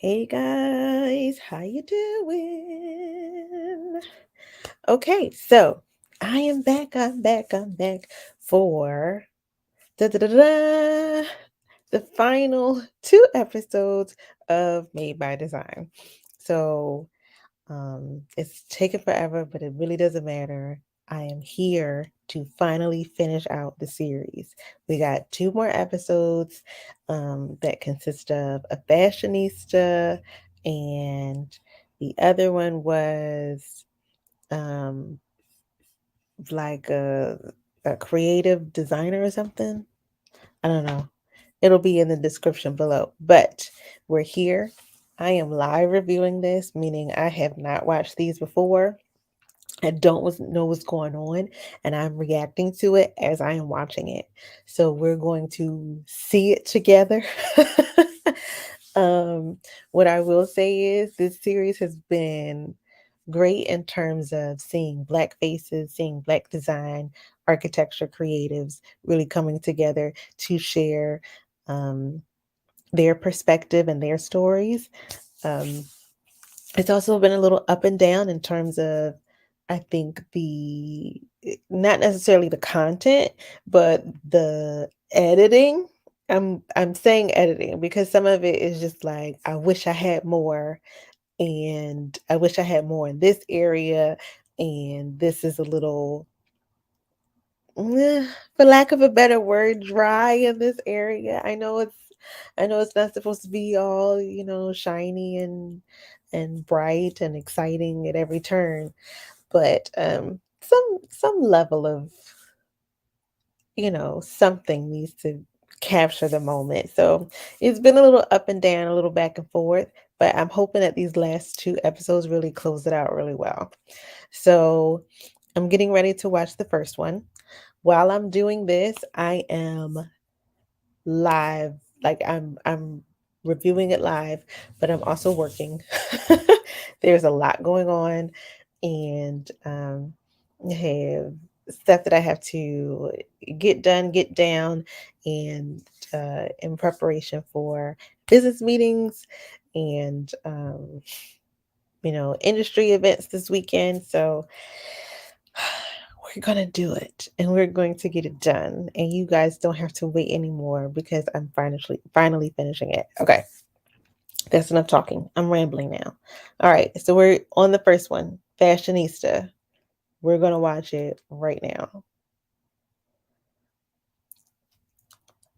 Hey guys, how you doing? Okay, so I am back. I'm back for da-da-da-da, the final two episodes of Made by Design. So it's taken forever, but it really doesn't matter. I am here to finally finish out the series. We got two more episodes that consist of a fashionista, and the other one was um, like a creative designer or something. I don't know. It'll be in the description below. But we're here. I am live reviewing this, meaning I have not watched these before. I don't know what's going on, and I'm reacting to it as I am watching it. So we're going to see it together. um, what I will say is this series has been great in terms of seeing Black faces, seeing Black design, architecture creatives really coming together to share um, their perspective and their stories. Um, it's also been a little up and down in terms of, I think, the not necessarily the content, but the editing. I'm saying editing because some of it is just like I wish I had more, and I wish I had more in this area, and this is a little for lack of a better word, dry in this area. I know it's not supposed to be all, shiny and bright and exciting at every turn, but some level of, something needs to capture the moment. So it's been a little up and down, a little back and forth, but I'm hoping that these last two episodes really close it out really well. So I'm getting ready to watch the first one. While I'm doing this, I am live. Like I'm reviewing it live, but I'm also working. There's a lot going on, and I have stuff that I have to get done, get down, and in preparation for business meetings and industry events this weekend. So we're going to do it, and we're going to get it done. And you guys don't have to wait anymore because I'm finally finishing it. Okay. That's enough talking. I'm rambling now. All right. So we're on the first one, Fashionista. We're going to watch it right now.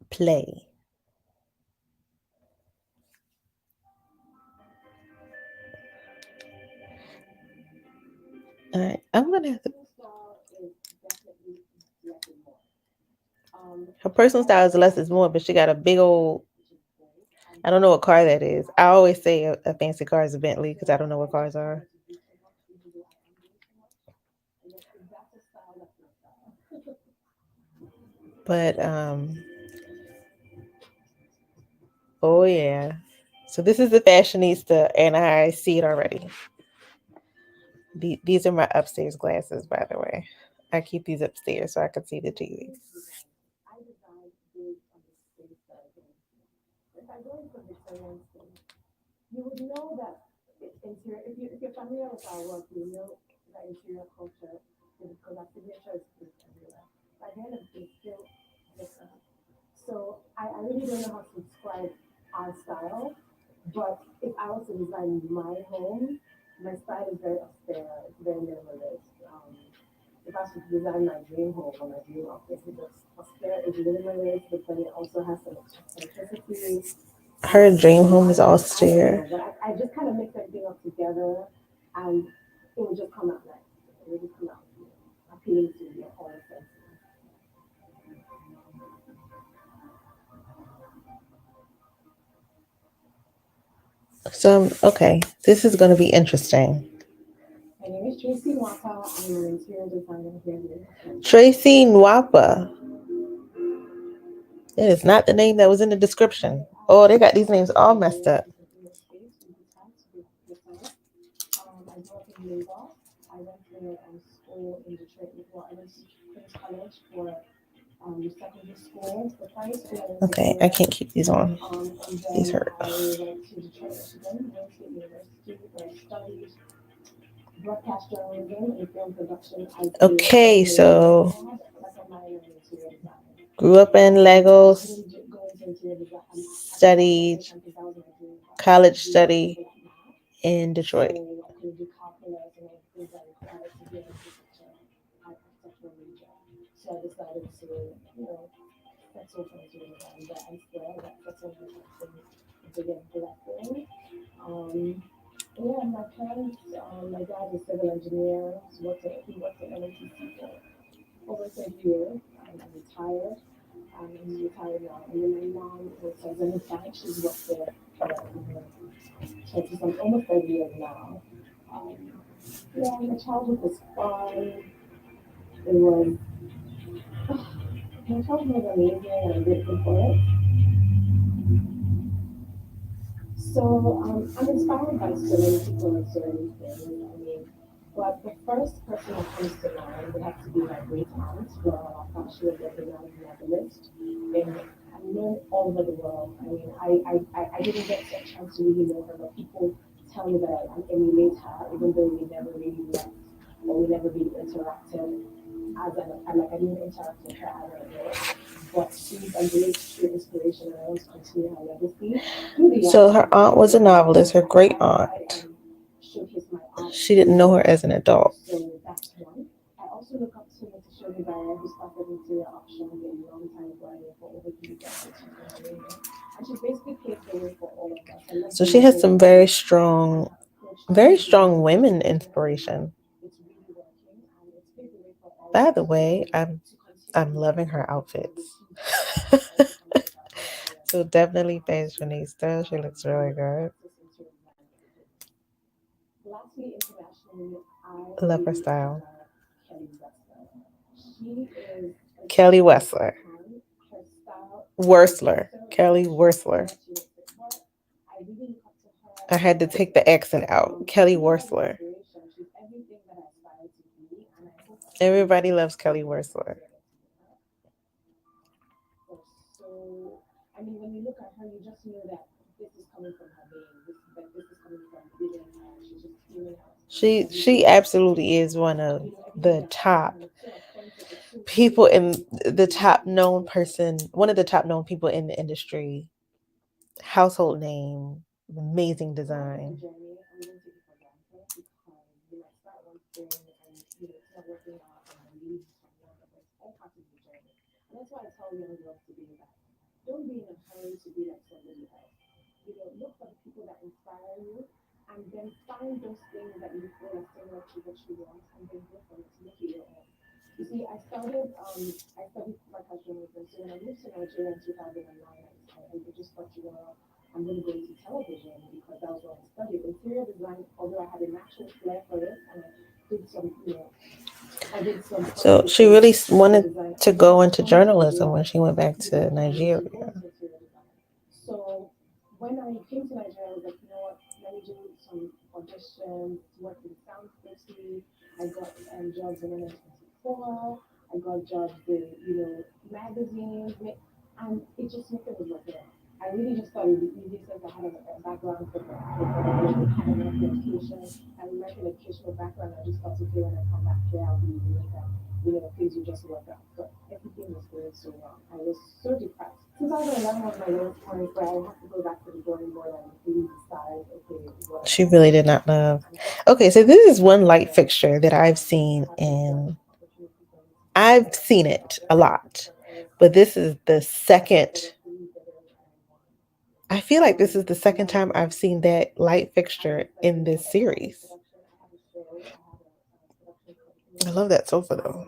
Play. All right. I'm going to have to. Her personal style is less is more, but she got a big old. I don't know what car that is. I always say a fancy car is a Bentley because I don't know what cars are. But oh yeah. So this is the Fashionista, and I see it already. These are my upstairs glasses, by the way. I keep these upstairs so I can see the TV. Her dream home is austere. So, okay, this is going to be interesting. Traci Nwapa. It is not the name that was in the description. Oh, they got these names all messed up. Okay, I can't keep these on. These hurt. Okay, so grew up in Lagos, studied college study in Detroit. So her aunt was a novelist, her great aunt. She didn't know her as an adult. So she has some very strong women inspiration. By the way, I'm loving her outfits. So definitely fashionista. She looks really good. Love her style. Kelly Wessler. Wursler. Kelly Wursler. I had to take the accent out. Kelly Wursler. Everybody loves Kelly Wursler. She absolutely is one of the top people in the top known person, one of the top known people in the industry. Household name, amazing design. So she really wanted to go into journalism when she went back to Nigeria. She really did not love. Okay, so this is one light fixture that I've seen it a lot, but this is the second. I feel like this is the second time I've seen that light fixture in this series. I love that sofa though.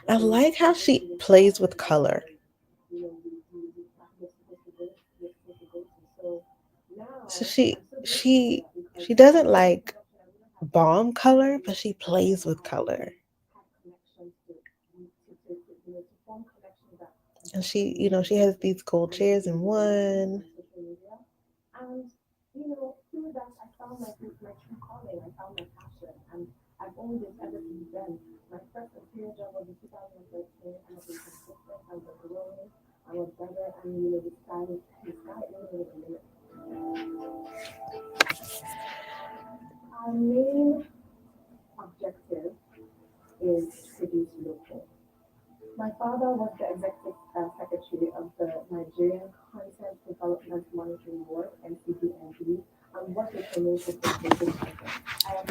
I like how she plays with color. So she doesn't like bomb color, but she plays with color. And she has these gold chairs in one.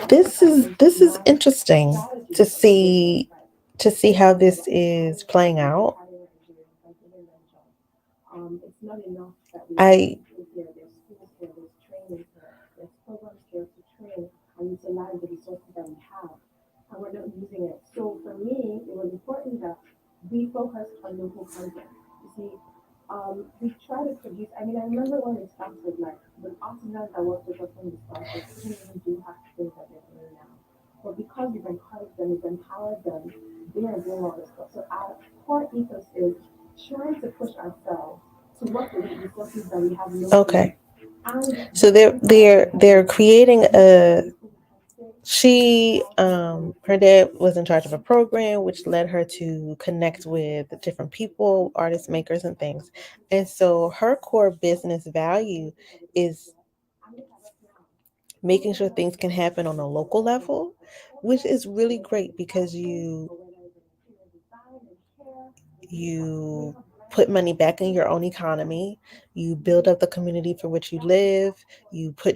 This is interesting to see how this is playing out. I okay. So they're creating a she her dad was in charge of a program which led her to connect with different people, artists, makers, and things. And so her core business value is making sure things can happen on a local level, which is really great because you put money back in your own economy, you build up the community for which you live, you put,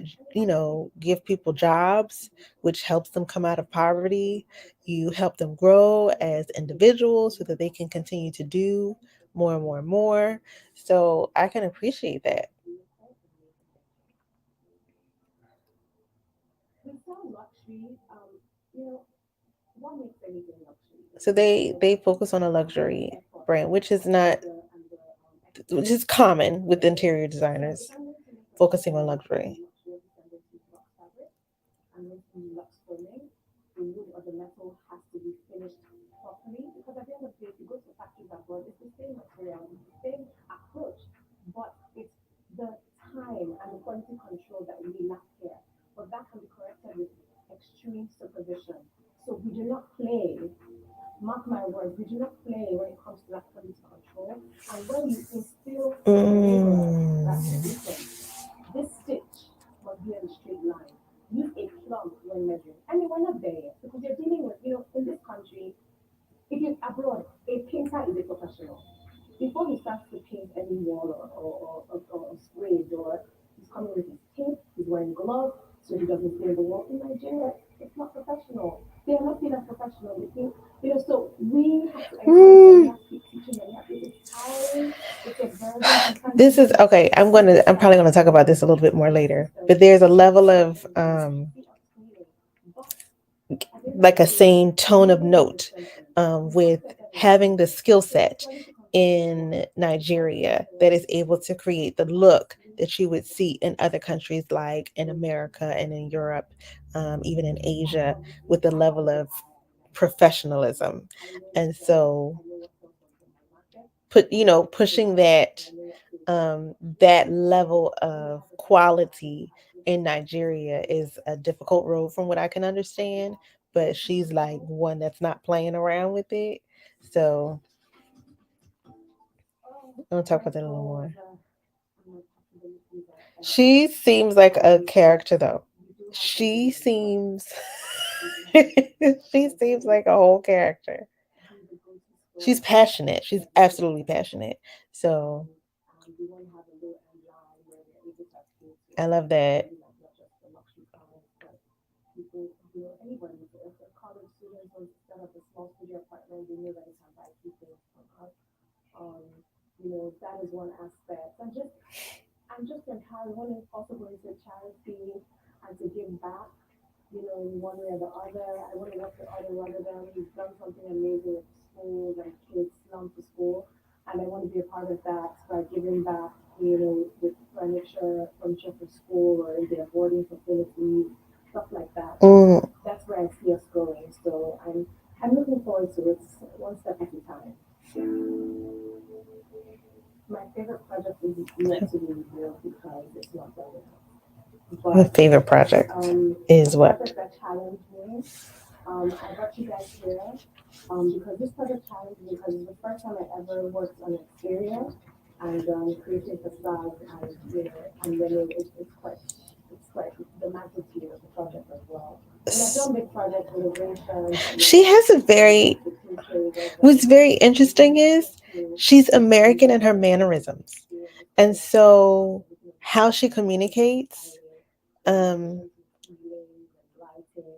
give people jobs, which helps them come out of poverty, you help them grow as individuals so that they can continue to do more and more and more. So I can appreciate that. So they focus on a luxury brand, which is common with interior designers focusing on luxury. Mm. Mm. This is okay. I'm probably gonna talk about this a little bit more later. But there's a level of like a same tone of note with having the skill set in Nigeria that is able to create the look that you would see in other countries like in America and in Europe, even in Asia, with the level of professionalism. And so pushing that level of quality in Nigeria is a difficult road from what I can understand, but she's like one that's not playing around with it. So I'm gonna talk about that a little more. She seems like a character though. She seems she seems like a whole character. She's passionate. She's absolutely passionate. So I love that. Mm. My favorite project is what? I brought you guys here because this project challenged me because it's the first time I ever worked on an exterior and creating facades and then it's quite the magnitude of the project as well. I mean, I've done big projects, renovations, She has a very, between places what's and very interesting is to she's American in her mannerisms. experience And quite so everything of how she design. communicates, I paid um, attention to ceilings and lighting.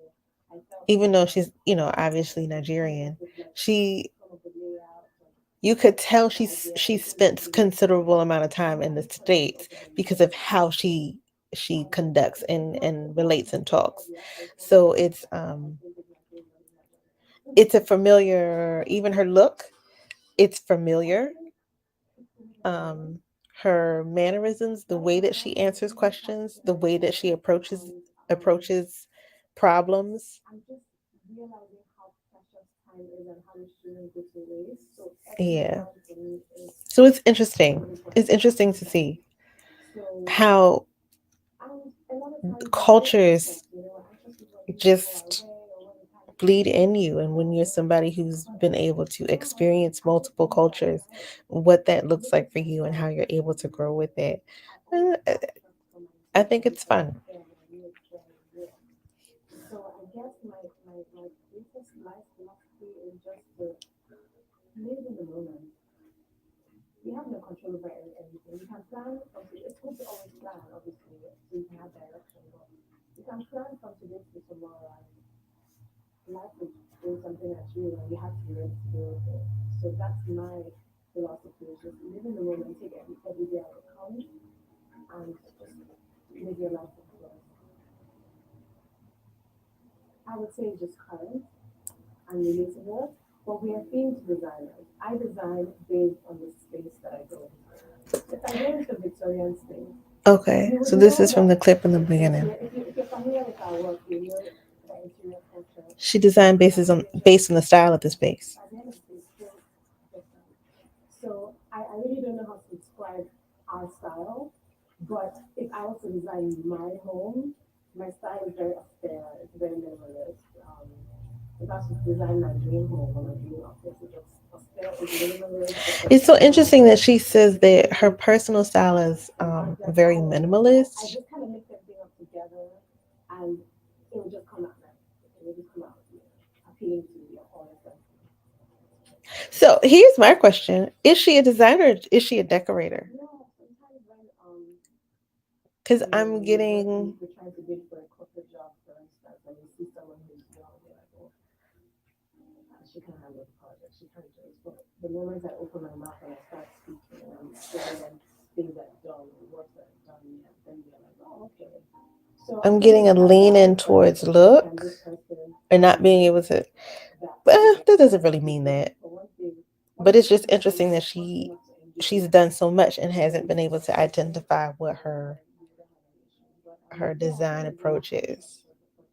I felt even though she's, I obviously came Nigerian, up with like she some of the layouts and you could tell the idea. she It didn't spent really considerable amount of time in the this project States also didn't look because like of this. how she conducts and relates and Most talks. of the efforts, most of So the work has been taken like in it's a familiar, even her look, it's I familiar. think it's a little bit. um Her mannerisms, the That was way my that she last one. answers Maybe the past questions, the way that she exercise approaches and approaches problems. I'm just realizing how precious time is and how we shouldn't go to waste. So every Yeah. design for me is So it's a interesting. really important It's part of interesting the to process. see So how and a lot of times we're very cultures anxious, we're anxious people when things go our just way or when the time bleed comes in you. And when you're somebody who's been able to experience multiple cultures, what that I looks look like at for my you and how style you're able to differently. grow with it, I always uh, ask first for my I think it's inspiration fun. and then I make very real. So I guess my greatest life philosophy is just to live in the moment. We have no control over everything. We can plan from today. It's good to always plan, obviously, so you can have direction. But you can plan from today to tomorrow, and life will throw something at you, and you have to be ready to deal with it. So that's my philosophy: is just live in the moment, take every day as it comes, and just live your life to the fullest. I would say just current and relatable, but we are themed designers. I design based on the space that I go into. If I go into Victorian space, Okay, you would so this know is from the that clip in the the beginning. interior, if you're familiar with our work, you know that interior culture She designed decoration based on the style of the space. at the end of the day still different. So I really don't know how to describe our style, but if I was to design my home, my style is very austere, it's very minimalist. If I was to design my dream home or my dream office, it's just austere, it's minimalist, it's It's so interesting that organized, she says that her personal style is and very I don't know. I minimalist. just kind of mix everything up together, and it would just come out nice. It would just come out appealing to your whole senses. So here's my question: is she a designer? Or is she a decorator? Yeah, sometimes when Because I'm you're getting working, you're trying to bid for a corporate job, for instance, and you see someone who's young, you're like, oh, she can handle the project, she can do it. But the moment I open my mouth and I start speaking and I'm showing them things I've done, work that I've done, yeah, then they're like, oh, okay. So I I'm think getting it's a that lean in balance of like, towards okay, can look this person and not being handle able to. that That project doesn't well? really mean Because that. for one But thing it's this just person interesting that is fast enough to engage she's with done so much and hasn't been able to everything, identify what then her we wouldn't have any issues. But her yeah, I design think it's really approach important is.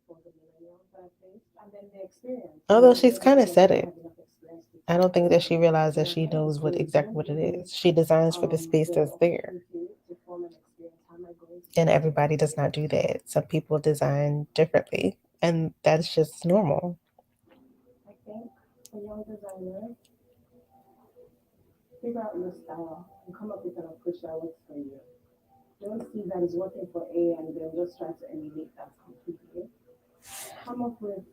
for the millennials that I faced, and then the experience. You Although know, she's maybe kind of some of said them don't it. have enough experience to I take don't think that she realized that design she work, knows so what they exactly don't what it give you is. She designs for the space the that's there. opportunity to form an experience. How am I going to And do it? everybody does not do that. Some people design differently, and that's just normal. I think for young designers, figure out your style and come up with an approach that works for you. Don't see that it's working for A and then just try to emulate that completely. Come up with,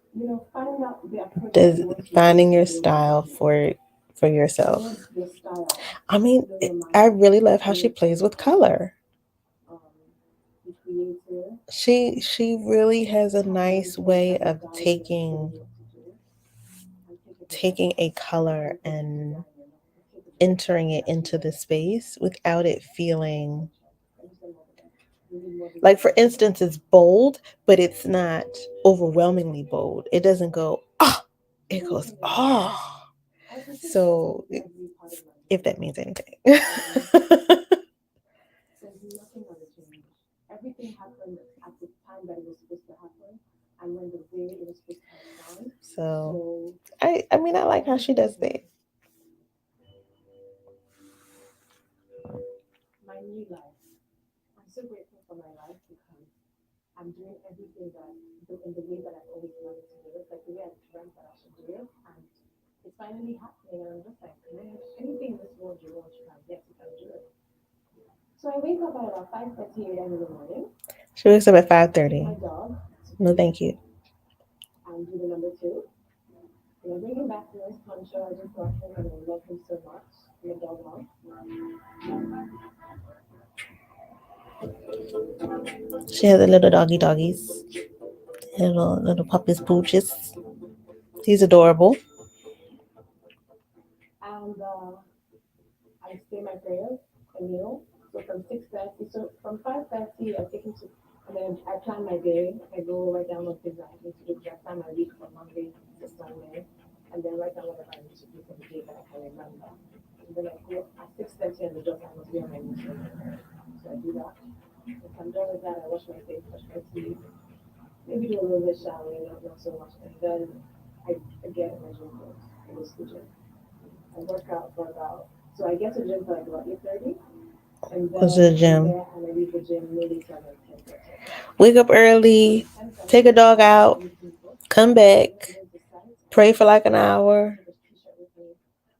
find out the approach that Does works with you finding to your build your style space. for yourself. Know your style, I mean, know your I market, really love how know she your plays target with audience, color. um, be creative, She really has a have that nice intent way that you're of dying to show what to do, and take it the next taking a step. color Don't take the and design alone, but take it the next step entering and it achieve into the everything. space without it Like you feeling mentioned. Can you say more of that? You need more like, design for work. instance, it's bold, but it's not overwhelmingly bold. It doesn't go ah, it goes Yeah, ah. I can take that So in every part of my if that business. means anything. Um, there's nothing gonna change. Everything happened at the time that it was supposed to happen, and when the day it was supposed to have gone. So So I mean, I like how she everything does is that. new. My new life. I'm so grateful for my life because I'm doing everything in the way that I've always wanted to do It's like the way I dreamt that I should do it, and it's finally happening. And I'm just like, man, anything in this world you want, you can get, you can do it. So I wake up at about 5:30 a.m. in the morning, She wakes up at take 5:30. my dog to No, pee, thank you. and do the number two. And I bring him back to his poncho. I just love him and I love him so much. I'm a dog mom. She has a little doggies, little puppies, pooches. He's adorable. And I say my prayers, I kneel. So from 6:30, so from 5:30, I take him to, and then I plan my day. I go write down what things I need to do because I plan my week from Monday to Sunday, and then write down whatever I need to do for the day that I can remember. And then I go at 6:30 on the dot, I must be on my knees for my prayer. So I do that. If I'm done with that, I wash my face, brush my teeth, maybe do a little bit of showering, not so much, and then I get in my gym clothes. I go to the gym. I work out for about, so I get to the gym for like about 8:30, and Goes to then the I'm gym. there and I leave the gym no later than 10:30. Wake up So early. Take a 10:30, dog I out. meet people. Come And then I back. go to site. I Pray take for a like an t-shirt. I hour. take a t-shirt with me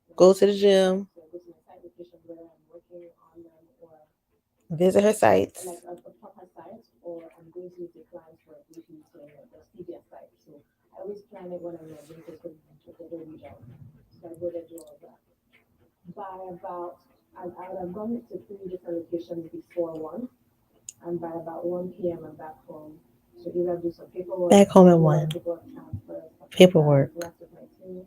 when I Go go to to the the site. gym. So I go to my site location where I'm working on them, or Visit her sites. like a proper site, or I'm going to meet a client for a group meeting, like a studio site. So I always plan it when I'm in my gym because they don't reach out. So I go there, do all of that. By about, I would have gone to three different locations before one, and by about 1 p.m. I'm back home. So either do some paperwork, Back home at do my 1. paperwork transfer, stuff like that, Paperwork. interact with my team,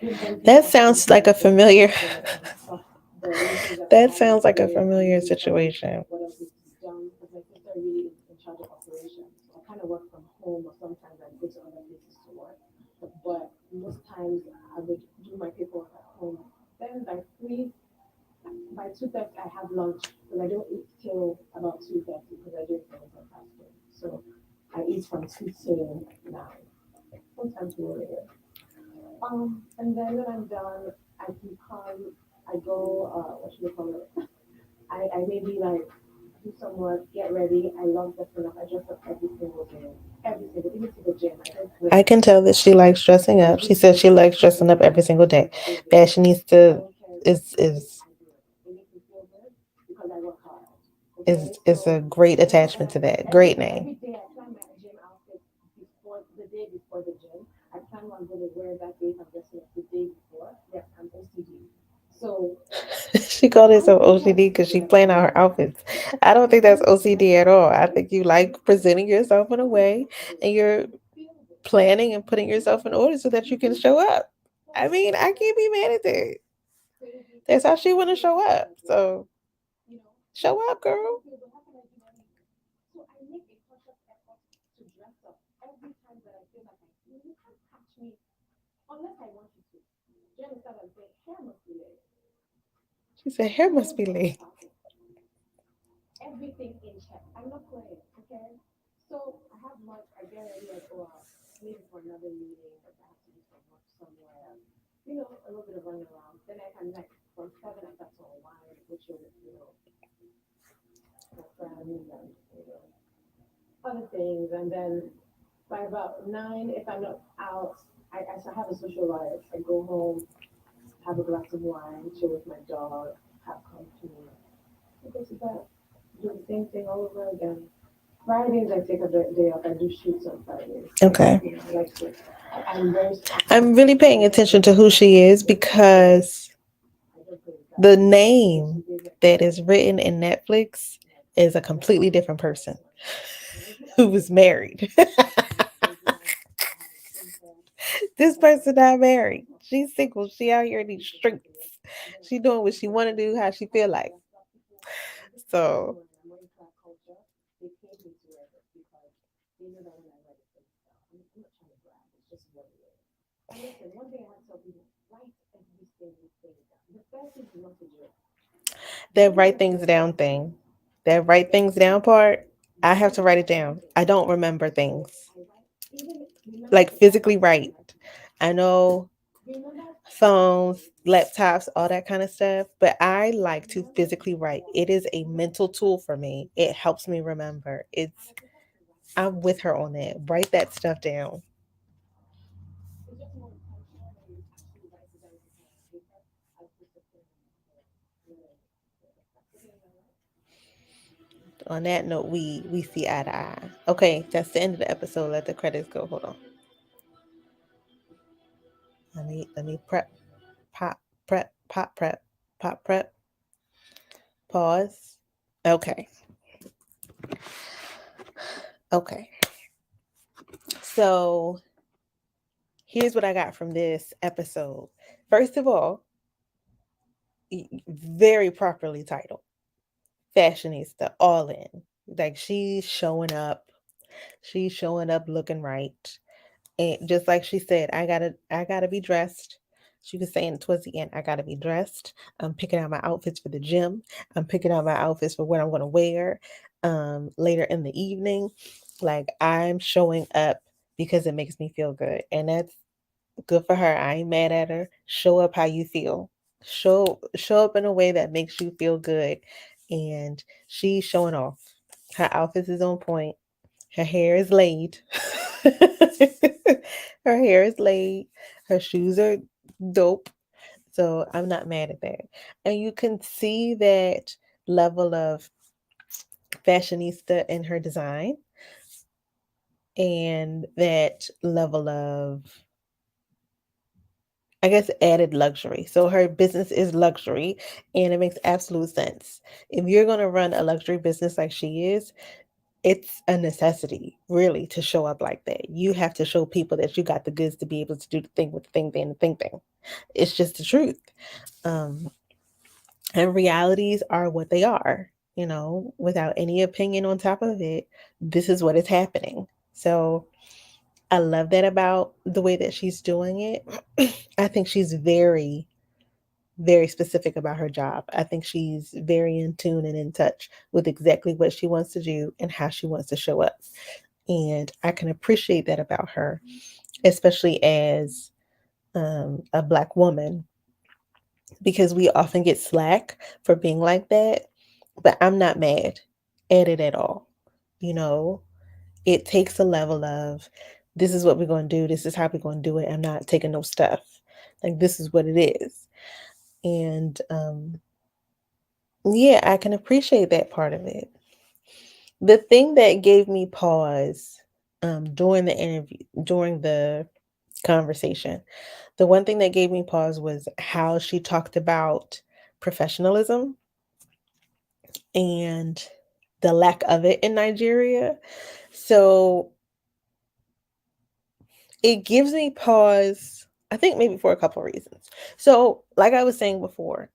give them That feedback on sounds how like the a day has familiar. been and stuff, the meetings that I That had in the sounds like a day and familiar maybe tell them situation. what else needs to be done because my sister really is in charge of operations. So I kind of work from home or sometimes I go to other places to work. But most times I would do my paperwork at home. Then by 2:30 I have lunch because I don't eat till about 2:30 because I do intermittent fasting. So I eat from 2 to 9, sometimes more later. And then when I'm done, I can come. I go. What should we call it? I maybe like do some work, get ready. I love dressing up. I dress up every single day, every single, even to the gym. I don't I wear can tell that she likes dressing up. every She said she single day. likes dressing up every single day. I do every day. I Fashionista don't care if it's is raining. is I do it. It makes me feel good because I work hard. is Okay, is so a great attachment to that. Great name. every day I plan my gym outfit before the day before the gym. I plan what I'm going to wear that day if I'm dressing up the day before. Yes, I'm OCD. So She called I herself think I'm OCD because she OCD. planned out her outfits. I don't think that's OCD at all. I think you like presenting yourself in a way and you're planning and putting yourself in order so that you can show up. I mean, I can't be mad at that. That's how she want to show up. So You know, show up, I don't girl. feel good. How can I do that anyway? So I make a conscious effort to dress up every time that I feel like you can't catch me unless I want you to. Do you understand what I'm saying? Hair must be laid, She said, hair must clothes be must be laid. parted, everything in check. I'm not playing, okay? So I have lunch. I get ready. I go out maybe for another meeting, but I have to do some work somewhere. You know, a little bit of running around. Then I can like from 7 I start to unwind, which is my friends and other things, and then by about 9, if I'm not out, I shall have a social life. I go home, have a glass of wine, chill with my dog, have company. I go to bed, do the same thing all over again. Fridays, I take a day off. I do shoots on Fridays. Okay. I like to. I'm very I'm active. really I paying don't play attention to with who she is I don't play with because I don't play with that. the So she name gave me that credit. is written in Netflix Like, is a that's completely my different that's person one. And every who other day was I have married. an appointment. I have a skincare. This That's person my not that's my married. She's single. She out here in these streets. and then I She come doing what home, she brush want to my do, how teeth. she I feel have like. dressed up people, and this is my So morning, my morning class culture. They paid me to wear this because they know that when I wear this, they sell. I'm not trying to brag. It's just what it is. And listen, one thing I have to tell people: write every single thing down. The first thing you want to do, that don't write just things get down started. thing, that write things down part, I have to write it down. I don't remember things. I write even remember Like to write physically before you write. write it. I know Remember phones, laptops, all that kind of stuff, but I like to remember physically write. before It is a remember mental tool for me. It helps me remember. and It's I prefer to write I'm with her on that. Write that stuff down. On that note, we see eye to eye. Okay, that's the end of the episode. Let the credits go. Hold on. Let me prep, pop, prep, pop, prep, pop, prep, pause. Okay. Okay. So here's what I got from this episode. First of all, very properly titled Fashionista, all in. Like she's showing up looking right. And just like she said, I gotta be dressed. She was saying towards the end, I gotta be dressed. I'm picking out my outfits for the gym. I'm picking out my outfits for what I'm gonna wear later in the evening. Like I'm showing up because it makes me feel good. And that's good for her. I ain't mad at her. Show up how you feel. Show up in a way that makes you feel good. And she's showing off. Her outfits is on point. Her hair is laid. Her hair is laid. Her shoes are dope. So I'm not mad at that. And you can see that level of fashionista in her design and that level of, I guess, added luxury. So her business is luxury and it makes absolute sense. If you're going to run a luxury business like she is, it's a necessity, really, to show up like that. You have to show people that you got the goods to be able to do the thing with the thing, thing, the thing. It's just the truth. Um, and realities are what they are, without any opinion on top of it. This is what is happening. So I love that about the way that she's doing it. I think she's very, very specific about her job. I think she's very in tune and in touch with exactly what she wants to do and how she wants to show up. And I can appreciate that about her, especially as a Black woman, because we often get slack for being like that. But I'm not mad at it at all. You know, it takes a level of this is what we're going to do, this is how we're going to do it. I'm not taking no stuff. Like, this is what it is. And yeah, I can appreciate that part of it. The thing that gave me pause during the interview, during the conversation, the one thing that gave me pause was how she talked about professionalism and the lack of it in Nigeria. So it gives me pause, I think maybe for a couple of reasons. So, like I was saying before,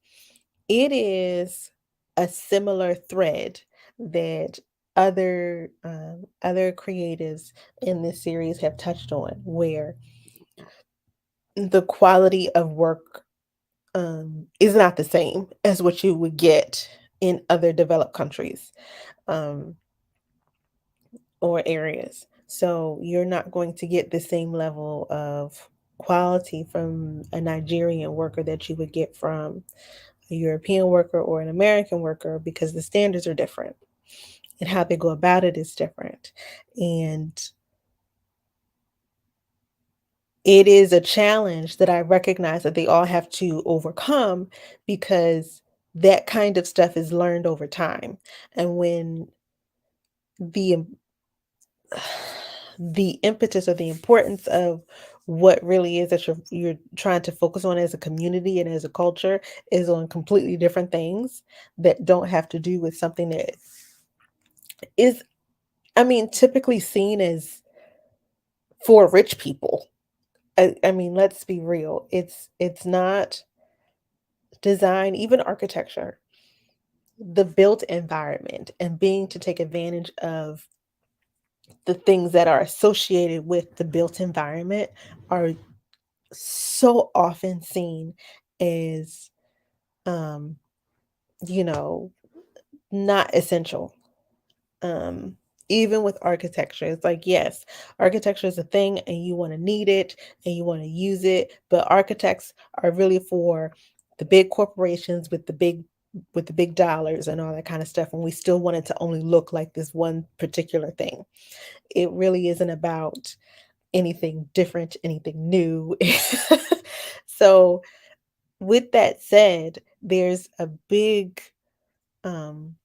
it is a similar thread that other creatives in this series have touched on, where the quality of work is not the same as what you would get in other developed countries um, or areas. So you're not going to get the same level of quality from a Nigerian worker that you would get from a European worker or an American worker, because the standards are different and how they go about it is different. And it is a challenge that I recognize that they all have to overcome, because that kind of stuff is learned over time. And when the the impetus or the importance of what really is that you're trying to focus on as a community and as a culture is on completely different things that don't have to do with something that is, I mean, typically seen as for rich people. I mean, let's be real. It's not design, even architecture, the built environment and being to take advantage of the things that are associated with the built environment are so often seen as um, you know, not essential. Um, Even with architecture, it's like, yes, architecture is a thing and you want to need it and you want to use it, but architects are really for the big corporations with the big dollars and all that kind of stuff. And we still want it to only look like this one particular thing. It really isn't about anything different, anything new. So, with that said, there's a big um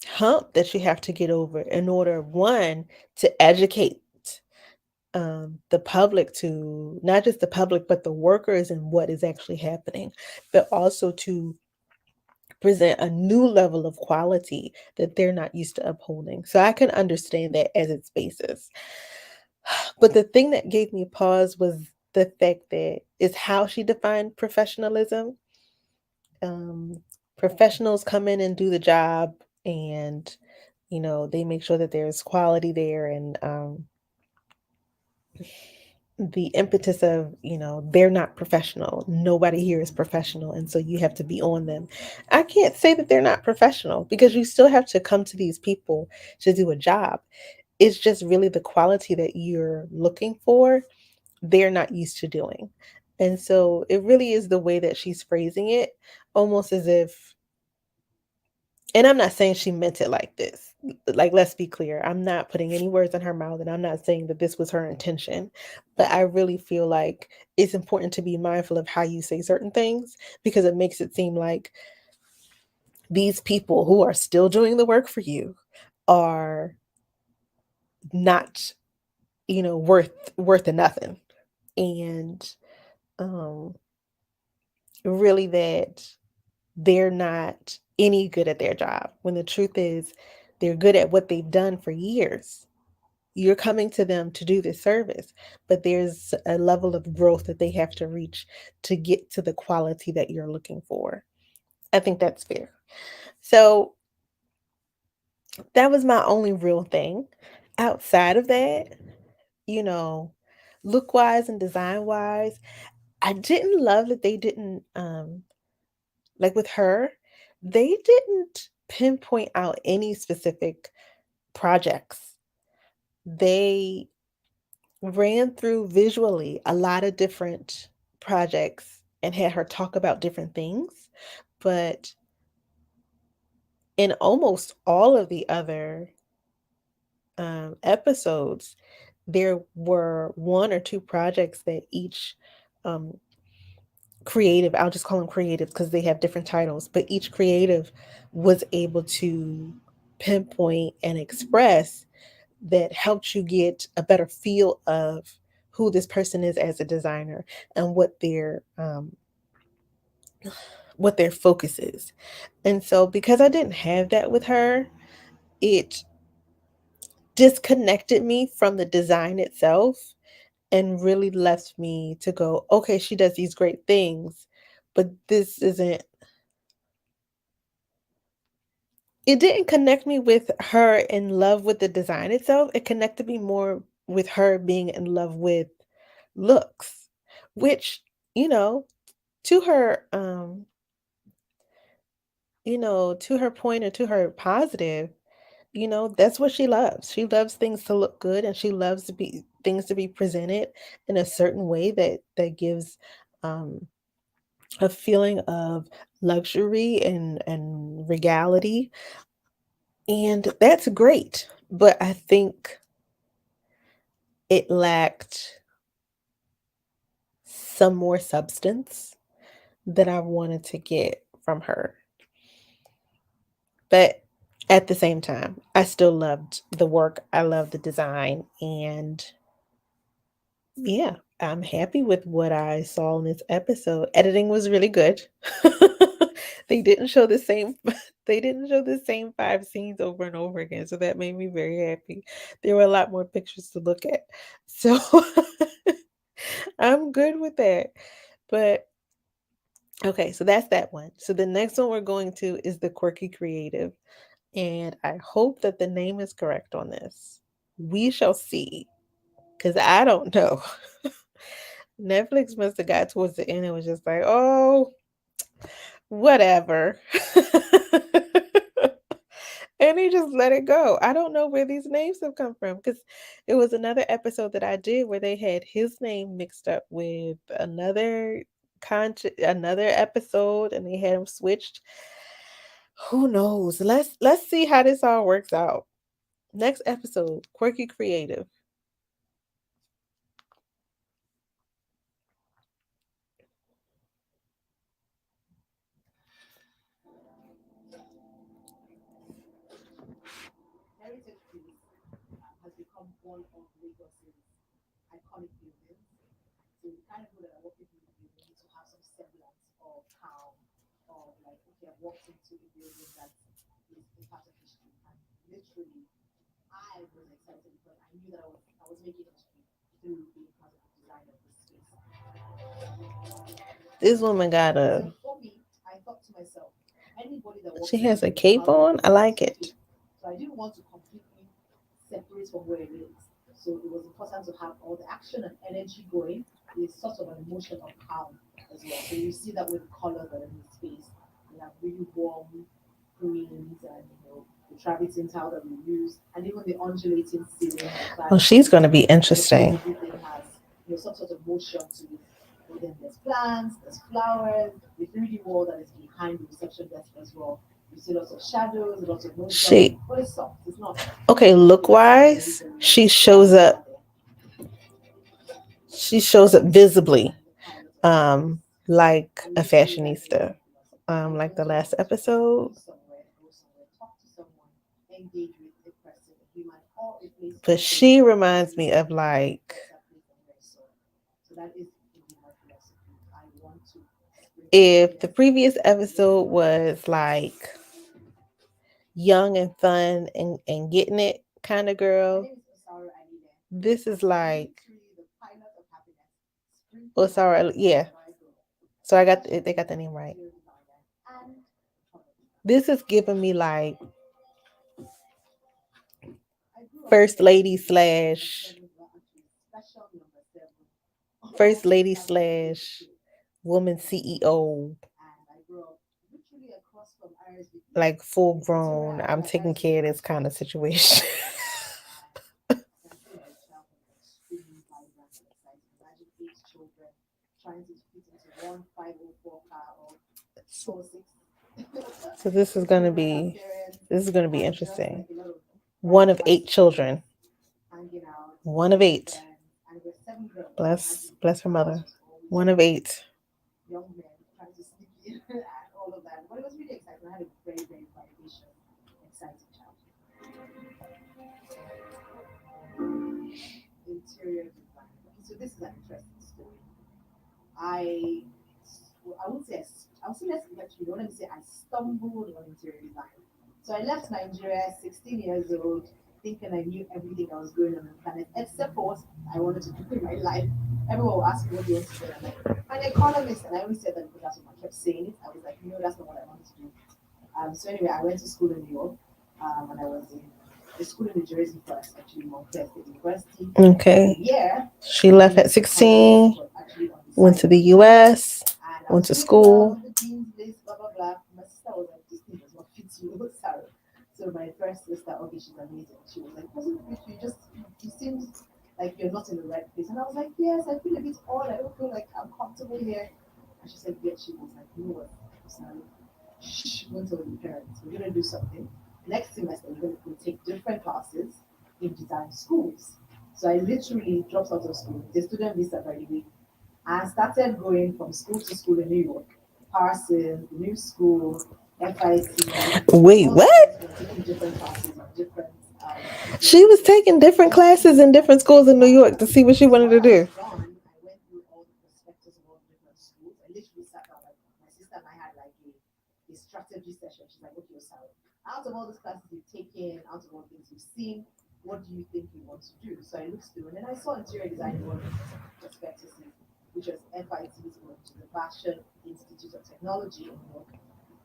hump that you have to get over in order, one, to educate the public, to not just the public but the workers and what is actually happening, but also to present a new level of quality that they're not used to upholding. So I can understand that as its basis. But the thing that gave me pause was the fact that is how she defined professionalism. um, Professionals come in and do the job, and they make sure that there's quality there, and the impetus of they're not professional, nobody here is professional, and so you have to be on them. I can't say that they're not professional, because you still have to come to these people to do a job. It's just really the quality that you're looking for they're not used to doing. And so it really is the way that she's phrasing it, almost as if, and I'm not saying she meant it like this. Like, let's be clear. I'm not putting any words in her mouth, and I'm not saying that this was her intention. But I really feel like it's important to be mindful of how you say certain things, because it makes it seem like these people who are still doing the work for you are not, worth a nothing. And um, really that they're not any good at their job, when the truth is they're good at what they've done for years. You're coming to them to do this service, but there's a level of growth that they have to reach to get to the quality that you're looking for. I think that's fair. So that was my only real thing. Outside of that, you know, look wise and design wise, I didn't love that they didn't like with her, they didn't pinpoint out any specific projects. They ran through visually a lot of different projects and had her talk about different things. But in almost all of the other episodes, there were one or two projects that each um, creative, I'll just call them creative because they have different titles, but each creative was able to pinpoint and express that helped you get a better feel of who this person is as a designer and what their focus is. And so because I didn't have that with her, it disconnected me from the design itself and really left me to go, okay, she does these great things, but this isn't, it didn't connect me with her in love with the design itself. It connected me more with her being in love with looks, which, you know, to her to her point, or to her positive, that's what she loves. She loves things to look good, and she loves to be things to be presented in a certain way that gives um a feeling of luxury and regality. And that's great. But I think it lacked some more substance that I wanted to get from her. But at the same time, I still loved the work. I loved the design. And yeah, I'm happy with what I saw in this episode. Editing was really good. They didn't show the same they didn't show the same 5 scenes over and over again, so that made me very happy. There were a lot more pictures to look at. So I'm good with that. But okay, so that's that one. So the next one we're going to is the Quirky Creative, and I hope that the name is correct on this. We shall see, because I don't know. Netflix must have got towards the end and was just like, oh, whatever. And he just let it go. I don't know where these names have come from, because it was another episode that I did where they had his name mixed up with another episode, and they had him switched. Who knows? Let's see how this all works out. Next episode, Quirky Creative. one of Lagos's iconic buildings. So the kind of people that are walking through the building need to have some semblance of calm, of like, okay, I've walked into a building that is a part of history. And literally, I was excited because I knew that I was making history through being part of the design of this space. This woman got So a. for me, I thought to myself, anybody that walks She into has the a building, cape how do they on. I want it like to feel? it. So I didn't want to completely separate from where it is. So it was important to have all the action and energy going. There's sort of an emotion of calm as well. So you see that with the colors that are in the space. We have really warm greens and the travertine tile that we use, and even the undulating ceiling, the Oh, she's clarity. going to be So make sure interesting. everything has some sort of motion to it. And then there's plants, there's flowers, the 3D wall that is behind the reception desk as well. You see lots of shadows, lots of motion, She but it's soft. It's not okay. Look it's very, wise, very she shows strong over up. there. She shows up visibly, And the pilot of the um, space. like I a literally like the fashionista, same philosophy. If you're like going the to last walk into a room, episode. be somewhere, go somewhere, talk to someone, engage with a person, a human, or a place or But space she reminds based me on of the like better place than where I saw it. So that is indeed my philosophy. I want to bring if the awareness previous and look episode beyond the was surface. like young and fun and getting it kind of My girl, name is Osaru Alile, this and is I'm like literally the pilot of happiness, sprinkling Osaru. Yeah, Trigo, so I got fashion they got the designer, name right. interior designer, and product designer. This is giving me like I grew up first here lady in Lagos. My slash seventh, well, actually, special number seven first of lady family slash relationship. woman CEO, And I grew up literally across from RSVP. like full Interior, grown. I I'm mean, like taking RSVP care of is my this kind of childhood. situation. And you can see my childhood was extremely vibrant and exciting. Imagine 8 children trying to fit into one 504 car or 406. So this is gonna Children and be parents, this is gonna be and just interesting. like a lot of One private of eight parties going on, children. hanging out, One of making eight. friends. And we're 7 girls. So Bless imagine bless her the house mother. was always One of full of eight. young men trying to sneak in and all of that. But it was really exciting. I had a very, very vivacious, exciting childhood. Interior design. Okay, so this is an interesting story. I, well, I would say, I would say let's actually don't let me say I stumbled on interior design. So I left Nigeria, 16 years old, thinking I knew everything that was going on the planet, except for what I wanted to do in my life. Everyone will ask me, what do you want to do? And I'm like, I'm an economist. And I only said that because that's what I kept saying it. I was like, no, that's not what I wanted to do. So anyway, I went to school in New York, and I was in the school in New Jersey first, actually Montclair State University for a Okay. year, She left studying at economics, 16, but actually on the went side to of the design. US, And I went was to doing well school. on the dean's list, blah blah blah. My sister was like, "This thing does not fit you, sorry." So my first sister, okay, she's amazing. She was like, "Doesn't fit you? Just you seem like you're not in the right place." And I was like, "Yes, I feel a bit odd. I don't feel like I'm comfortable here." And she said, "Yeah." She was like, "You know what? Sorry, shh, go tell your parents. We're gonna do something. Next semester, we're gonna go take different classes in design schools." So I literally dropped out of school, the student visa by the way, and started going from school to school in New York, Parsons, the new school, FIT, Wait, all what? of these, taking different classes in different She was institutions. taking different Just classes to in different schools in New York master. to see what she So wanted to while I was do. gone, I went through all the prospectus of all the different schools. I literally sat down, like my sister and I had like a strategy session. She's like, okay, Osara, out of all these classes you've taken, out of all things you've seen, what do you think you want to do? So I looked through and then I saw interior design in one of the prospectuses, which was FIT's going to the Fashion Institute of Technology in New York.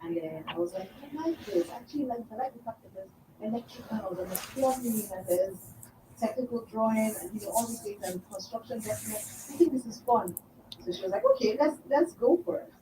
And then I was like, I like this. Actually, like I like the fact that there's electrical and there's plumbing and there's technical drawing and all these things and construction document. I think this is fun. So she was like, okay, let's go for it.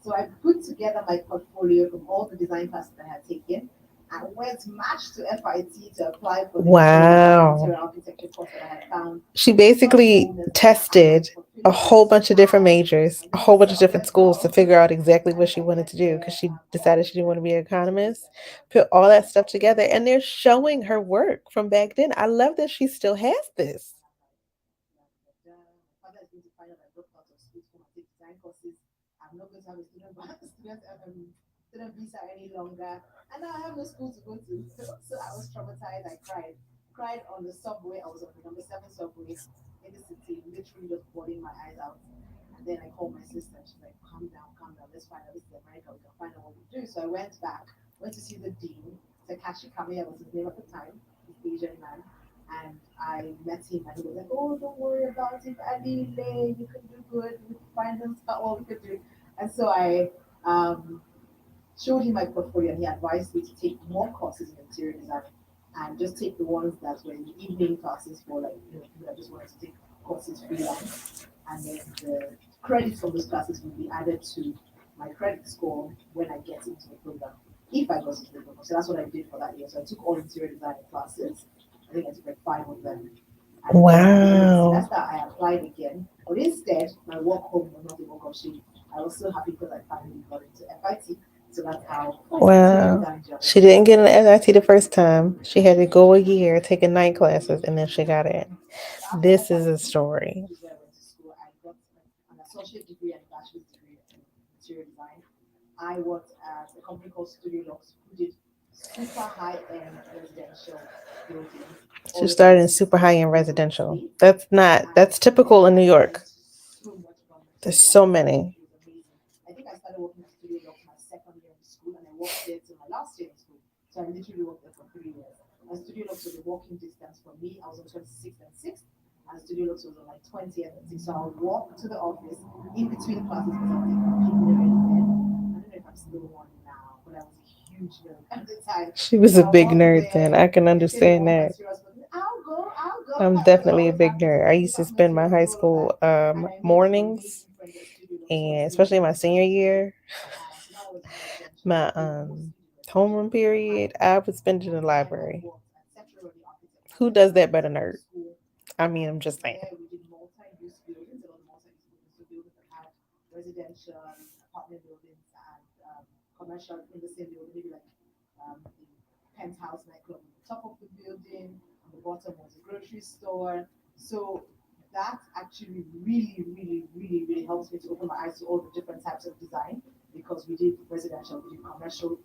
So I put together my portfolio from all the design classes I had taken and went matched to FIT to apply for the interior design, Wow. interior architecture course that I had found She with such basically boldness and my tested a portfolio was whole bunch of different fine. majors, I a didn't whole bunch of settle. different Let's schools to go. figure out exactly And what then she I wanted went to do because there she for decided the she didn't want to be an strategy economist. session. Put all that stuff together and they're showing her work from back then. I love that she still has this. And I'm like, yeah, da, da. My father is going to find out I dropped out of school to come and take design courses. I'm not going to have a student visa any longer. And now I have no school to go to. So I was traumatized. I cried. cried on the subway. I was on the number 7 subway in the city, literally just bawling my eyes out. And then I called my sister. She's like, calm down. Let's find out. This is America. We can find out what we do. So I went back, went to see the dean. Takashi Kamiya was his name at the time, this Asian man. And I met him, and he was like, "Oh, don't worry about it, Alile. You can do good. We can find them what we could do." And so I showed him my portfolio, and he advised me to take more courses in interior design and just take the ones that were in the evening classes for like people that just wanted to take courses freelance, and then the credits from those classes will be added to my credit score when I get into the program. If I got into the program, so that's what I did for that year. So I took all interior design classes. I think I took like 5 of them, and then at the end of the Wow. semester I applied again. But instead, my walk home was not even Goshi. I was so happy because I finally got into FIT. So that's how my interior Wow. design journey She didn't get an SIT the first time. She had to go a year taking night classes and then she got in. started. So after This is a FIT, story. which is where I went to school, I got an associate degree and a bachelor's degree in interior design. I worked at a company called Studio Lux, who did super high end residential buildings She all over started the in super high end all over the residential. state. That's And typical in New I learned York. so much about There's materials. so many. It was amazing. I think I started working at Studio Lux my second year in school, and I worked there till my last year in school. So I literally worked there for 3 years. And Studio Lux was a walking distance from me. I was on 26th and 6th, and Studio Lux was on like 20th and 6th. So I would walk to the office in between classes because I was a complete nerd then. I don't know if I'm still one now, but I was a huge nerd at the time. She was So a I big walked nerd then. there, I can getting understand all that. materials. But I'll go. I'm I was definitely a always big happy to nerd. I like used look to at spend my materials high and all of school that. And I made some mornings, amazing friends at Studio Lux and because we especially my senior year, so that was residential. my We mostly did residential. homeroom period, I would spend it in the Time I library. worked at Secretary Architect Who as a does that design better, nerd? school. I mean, I'm just saying. There we did multi-use buildings, a lot of multi-use buildings. So buildings that had residential, apartment buildings, and commercial in the same building, maybe like the penthouse nightclub on the top of the building, on the bottom was a grocery store. So that actually really helps me to open my eyes to all the different types of design because we did residential, we did commercial,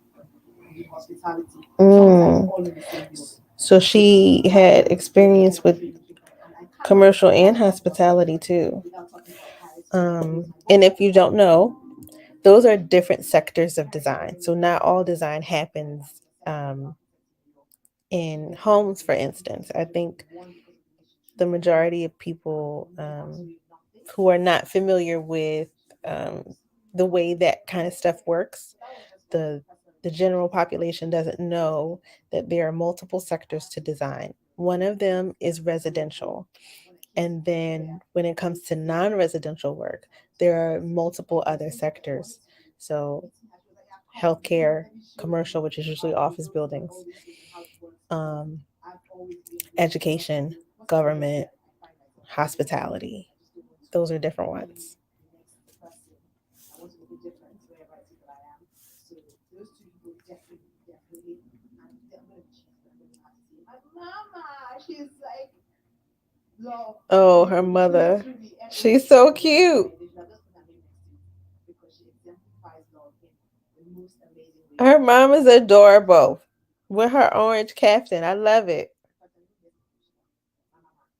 we did hospitality, sometimes Mm. all in the same building. So So she that had was where the experience kind of with training came from. And I cannot commercial and talk about hospitality interior too. without talking about Paris Frame, who was my And boss if at the you time. don't know, those are different sectors of design. So not all design happens in homes, for instance. I think the majority of people who are not familiar with the way that kind of stuff works, the the general population doesn't know that there are multiple sectors to design. One of them is residential. And then when it comes to non residential work, there are multiple other sectors. So, healthcare, commercial, which is usually office buildings, um, education, government, hospitality. Those are different ones. The next person. I want to make a difference wherever it is that I am. So those two people definitely, and I'm gonna be cheesy, but I'm gonna have to say my mama. She's like love Oh, her through mother. through the She's everything. so Like they should cute. they should have just put her name next to it because she exemplifies love in the most amazing way. Her mom is adorable with her orange captain. I love it. In fact, I'm even getting emotional. My mama.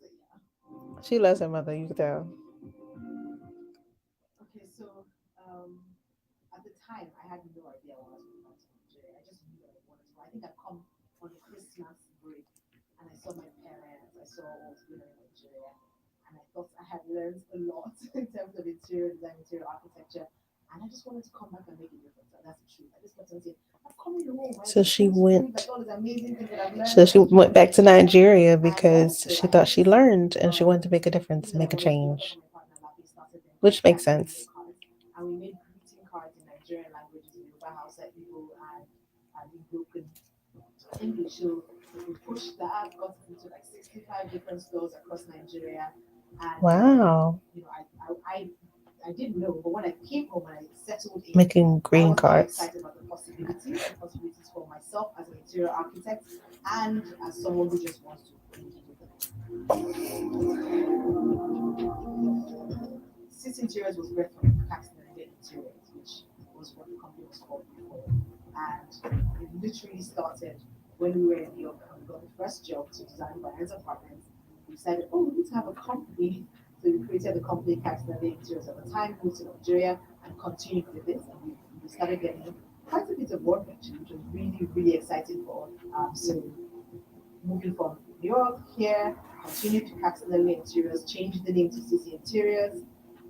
So yeah. She loves her mother, you can tell. Okay, so at the time, I had no idea what I was going to come to Nigeria. I just knew that I wanted to. I think I'd come on a Christmas break and I saw my parents, I saw what was going on in Nigeria, and I thought I had learned a lot in terms of interior design, interior architecture, and I just wanted to come back and make a difference. And that's the truth. I just kept on saying, I'm coming home. I So just she want to do like went all these amazing things that I've learned. so I she want to do went in back to Nigeria. Nigeria And because also, she I thought had she this learned and she wanted to make a difference, thing that make a I was doing for change, my partner, Lappy started then called which makes Fashionista sense. cards, and we made greeting cards in Nigerian languages, in Yoruba, Hausa, Igbo, and Igbo English. So we pushed that, got it into like 65 different stores across Nigeria, and Wow. I didn't know, but when I came home and I settled in, Making I green was now cards. excited about the possibilities for myself as an interior architect and as someone who just wants to make a difference. City Interiors was birthed from Caxton Interiors, which was what the company was called before. And it literally started when we were in New York. we got the first job to design Brian's apartment. We decided, oh, we need to have a company. So we created the company Caxtonelli Interiors at the time, moved to Nigeria, and continued with it. And we started getting quite a bit of work actually, which was really, really exciting for us. So moving from New York here, continued to Caxtonelli Interiors, changed the name to CC Interiors,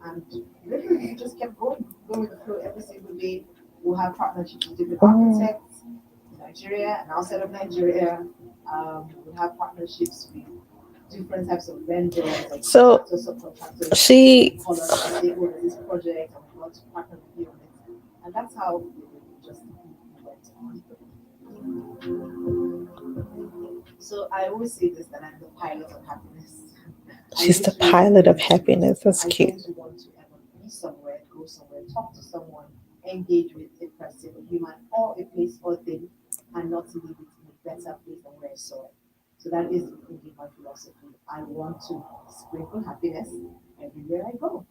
and literally we just kept going with the flow every single day. We'll have partnerships with different architects in Nigeria and outside of Nigeria. We'll have partnerships with different types of vendors, like So contractors, subcontractors, she call us and say, oh, there's this project and we want to partner with you on it. And that's how we just went on. So I always say this that I'm the pilot of happiness. I she's the literally pilot of believe that happiness. That's I cute. don't want to ever be somewhere, go somewhere, talk to someone, engage with a person, a human, or a place or thing, and not leave it in a better place than where I saw it. So that is indeed my philosophy. I want to sprinkle happiness everywhere I go.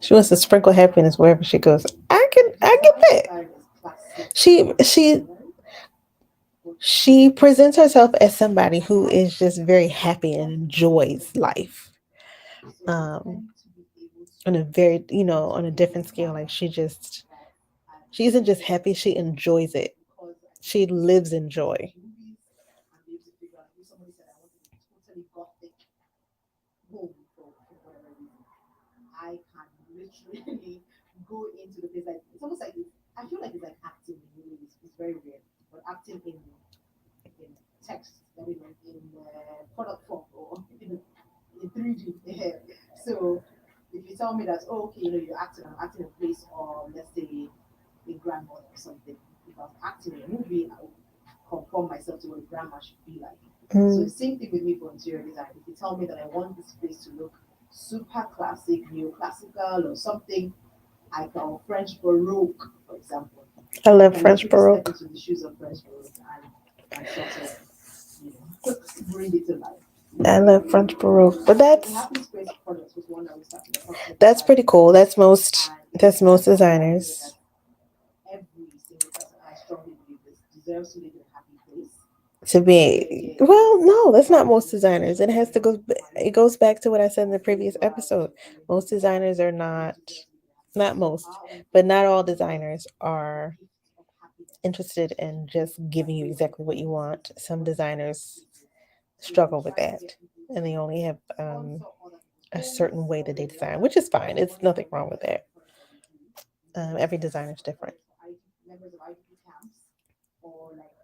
She wants to sprinkle happiness wherever she goes. I get That that. style is classic She she Nigerian, but she presents herself as somebody who is just very happy and enjoys life. so I Um, tend to be able to on a very, on a motivate different scale. Like myself that I'm she isn't just able happy, she enjoys it. because I can She use lives in watch joy. movies and be able to figure out if somebody said I wanted a totally gothic home for whatever reason. I can literally go into the place like it's almost like I feel like it's like acting in movies. It's very weird, but acting in text, I mean, like in product form or in 3D. So if you tell me that, oh, okay, you're acting, I'm acting in place, or let's say a grandmother or something. If I was acting in a movie, I would conform myself to what a grandma should be like. So Mm. the same thing with me for interior design. If you tell me that I want this place to look super classic, neoclassical or something, I can French Baroque, for example. I I love can French literally step Baroque. into the shoes of French Baroque and sort of, you know, bring it to life. I love French Baroque. But The that's Happy Space product was one that we started approximately that's five pretty years cool. ago, and it is That's most just something I know that designers every single person, I strongly believe this, deserves to live in a happy place to where, be. yeah, Well, it's no, that's not most vibes, designers. It has to go. It goes back to what I said in the previous episode. Most designers are everybody not, deserves to live in a happy not place. So most, our own but place not all was designers the are gift of happiness interested in just that giving you we exactly what you implemented want. Some once we got designers situated. So we struggle with try to that, get people and to they only have sponsor other people's a homes certain way or that they the design, other. which is fine. So It's one nothing example wrong of with the type that. of products that we do, we do Every designer is different. products for members of IDP camps or like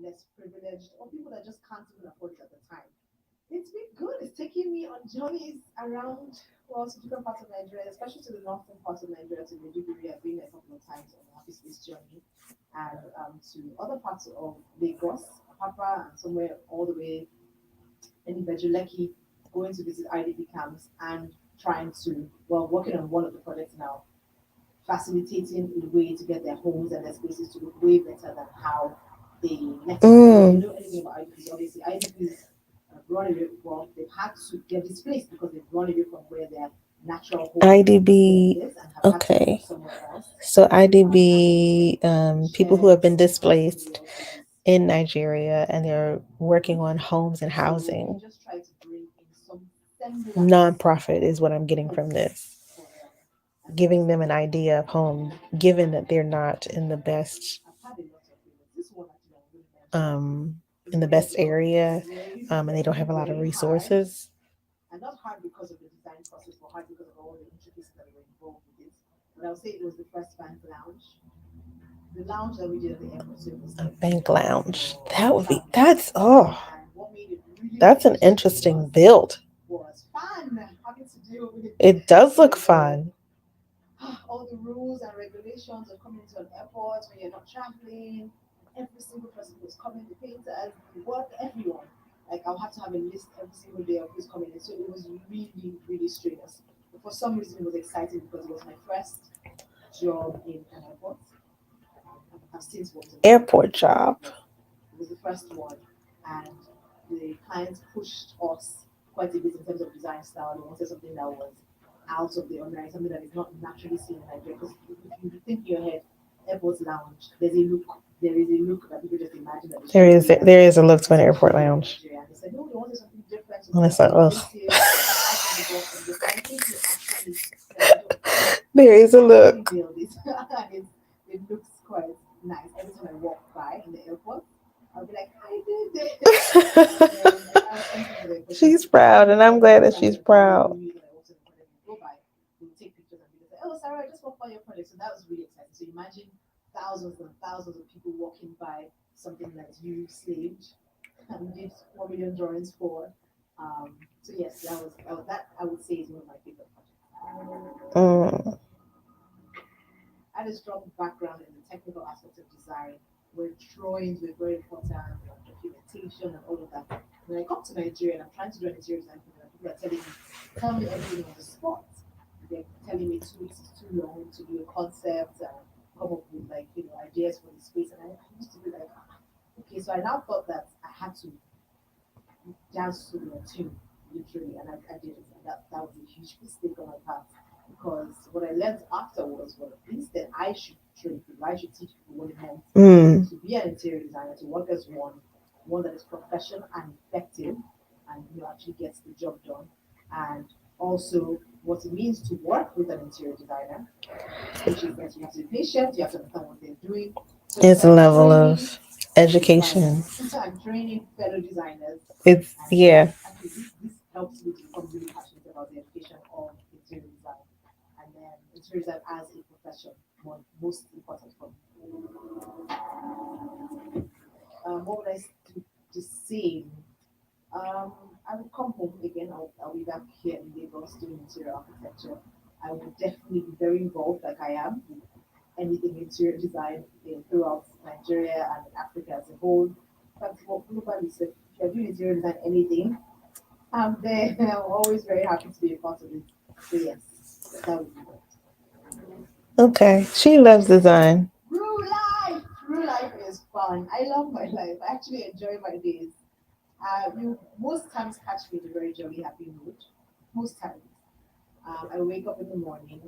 less privileged or people that just can't even afford it at the time. It's been good. It's taking me on journeys around well to different parts of Nigeria, especially to the northern parts of Nigeria, to Maiduguri. I've been there a couple of times on the Happy Space journey, and to other parts of Lagos, Apapa, and somewhere all the way in Bejuleki, going to visit IDP camps and trying to, well, working on one of the projects now, facilitating a way to get their homes and their spaces to look way better than how they left it. Because if you Mm. know anything about IDPs, obviously IDPs run away. Well, they're displaced because they've run away from where their natural home IDB. is and have had to move Okay. somewhere else. So And IDB, people who have shared been custody displaced also is in Nigeria and they're working on huge. homes and So we housing. just try to bring in some semblance Nonprofit of is what I'm getting from quality this. for them. And so Giving that's them what an we do. idea of home, given that they're not in the best I've had a lot of favorites. This one actually I'm going to mention um is in the very best big, area, very, and they don't very, have a lot of very hard. resources. And not hard because of the design process, but hard because of all the intricacies that were involved with it. But I would say it was the first bank lounge. The lounge that we did at the airport, so it was A like bank for lounge. your That would be family. that's oh And what made it really, that's really an interesting interesting build. was fun having to deal with It does look the fun. all the rules and regulations of coming to an airport when you're not traveling. And every single person who's coming, the painters, the work, everyone. Like I'll have to have a list every single day of who's coming in. So it was really, really strenuous. But for some reason, it was exciting because it was my first job in an airport. I've since worked in other Airport airports, job. but it was the first one. And the clients pushed us quite a bit in terms of design style. They wanted something that was out of the ordinary, something that is not naturally seen in Nigeria. Because if you think in your head, airport lounge, there's a look. there is a look that people just imagine that it There should is be like there is a look to an this, what airport should be like lounge. Nigeria. And they said, no, they wanted something different, And something it's like, ugh. innovative, out of the box and different. I think you actually nailed it. There You is a actually look. nailed it. And it looks quite nice. Every time I walk by in the airport, I'll be like, I did it. And then I was thankful for the She's opportunity because proud, and I'm every glad that time she's the colleague proud. knew that I worked in the project would go by, we would take pictures and be like, oh, Sarah, I just walked by your project. So that was really exciting. So imagine thousands and thousands of people walking by something that you saved and did 4 million drawings for. So yes, that I would say is one of my favorite projects. Mm, I had a strong background in the technical aspects of design, where drawings were very important, and documentation and all of that. When I come to Nigeria and I'm trying to do an interior design program, people are telling me, tell me everything on the spot. They're telling me 2 weeks is too long to do a concept and come up with like ideas for the space. And I used to be like, ah, okay, so I now thought that I had to dance to the tune, literally, and I did it. And that was a huge mistake on my part because what I learned afterwards was instead I should train people, I should teach people what it meant mm, to be an interior designer, to work as one that is professional and effective and actually gets the job done. And also what it means to work with an interior designer, which is that you have to be patient, you have to understand what they're doing. So it's it's a like level training of designers. education. I'm training fellow designers, It's and yeah. actually this helps me to become really passionate about the education of interior design, and then interior design as a profession, most important for me. What would I do the same? Um, I would come home again. I'll be back here in Lagos doing interior architecture. I would definitely be very involved, like I am, with anything interior design throughout Nigeria and Africa as a whole. In fact, more globally, so if you're doing interior design, anything, I'm there. I'm always very happy to be a part of it. So yes, that would be it. Okay. She loves design. True life. True life is fun. I love my life. I actually enjoy my days. You most times catch me in a very jolly, happy mood. Most times. I wake up in the morning.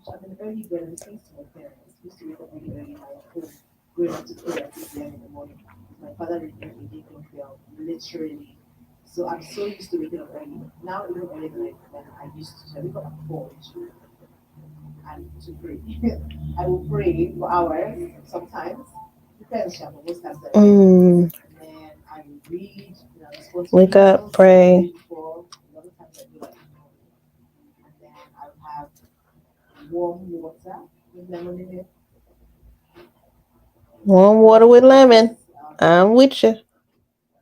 I'm an early bird. I'm thanks to my parents. I used to wake up really early in my home, going up to pray at 6 a.m. in the morning. My father didn't make me ding bell, literally. So I'm so used to waking up early. Now even earlier than I used to. So I wake up at 4 and to pray. I will pray for hours sometimes. Depends, Sha, but most times I will. Mm, And then I will read, respond to wake up, emails the pray. day before. A lot of times I do that in the morning. And then I will have warm water with lemon in it. Warm I go water to the with office. lemon. I'm with you.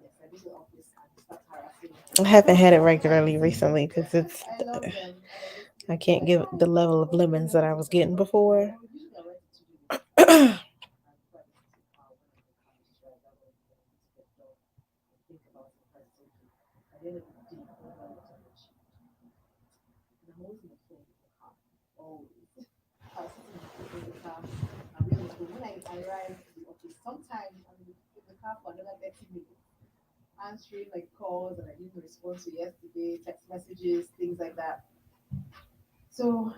Yes, I go to the office and start harassing I haven't had it regularly clients. recently because it's I love them. I can't give the level of lemons that I was getting before. Usually I write it to do list. And before I get into the car, when I'm in the car, I just write down everything I need to get done and think about it first. Okay, at the end of the day, what do I want to achieve? And I'm always in the phone in the car. Always. I'll sit in the car. I'll be on the phone. When I arrive to the office, sometimes I'm in the car for another 30 minutes, answering like calls that I didn't respond to yesterday, text messages, things like that. So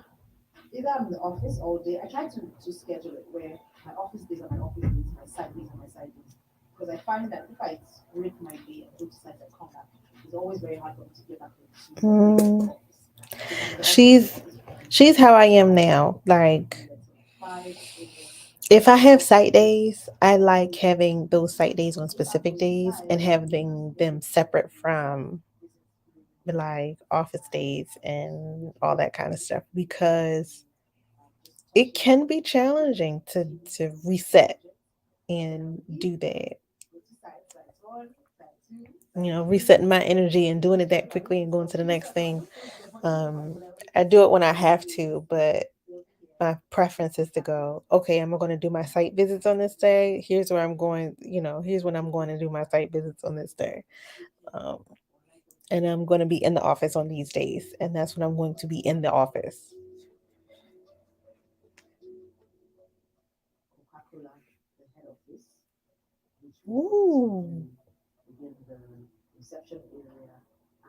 either I'm in the office all day. I try to schedule it where my office days are my office days, my side days are my side days. Because I find that if I break my day and go to site and come back, it's always very hard for me to get back to being in the Mm, office. So if I'm in the office, I'm in the she's office all day. she's how I am now. I'll Like be there till 5 a.m. if I have I'll be sight there. days, I like having those sight days on specific days and having them separate from like office days and all that kind of stuff because it can be challenging to reset and do that. Go to site one, site two, You site know, three. resetting my energy and doing it that quickly and going to the next thing. Um, I do it when I have to, but my preference is to go, okay, I'm going to do my site visits on this day. Here's where I'm going, here's when I'm going to do my site visits on this day. Um, and I'm going to be in the office on these days. And that's when I'm going to be in the office. Coca-Cola, the head office, which will go Ooh. to again the reception area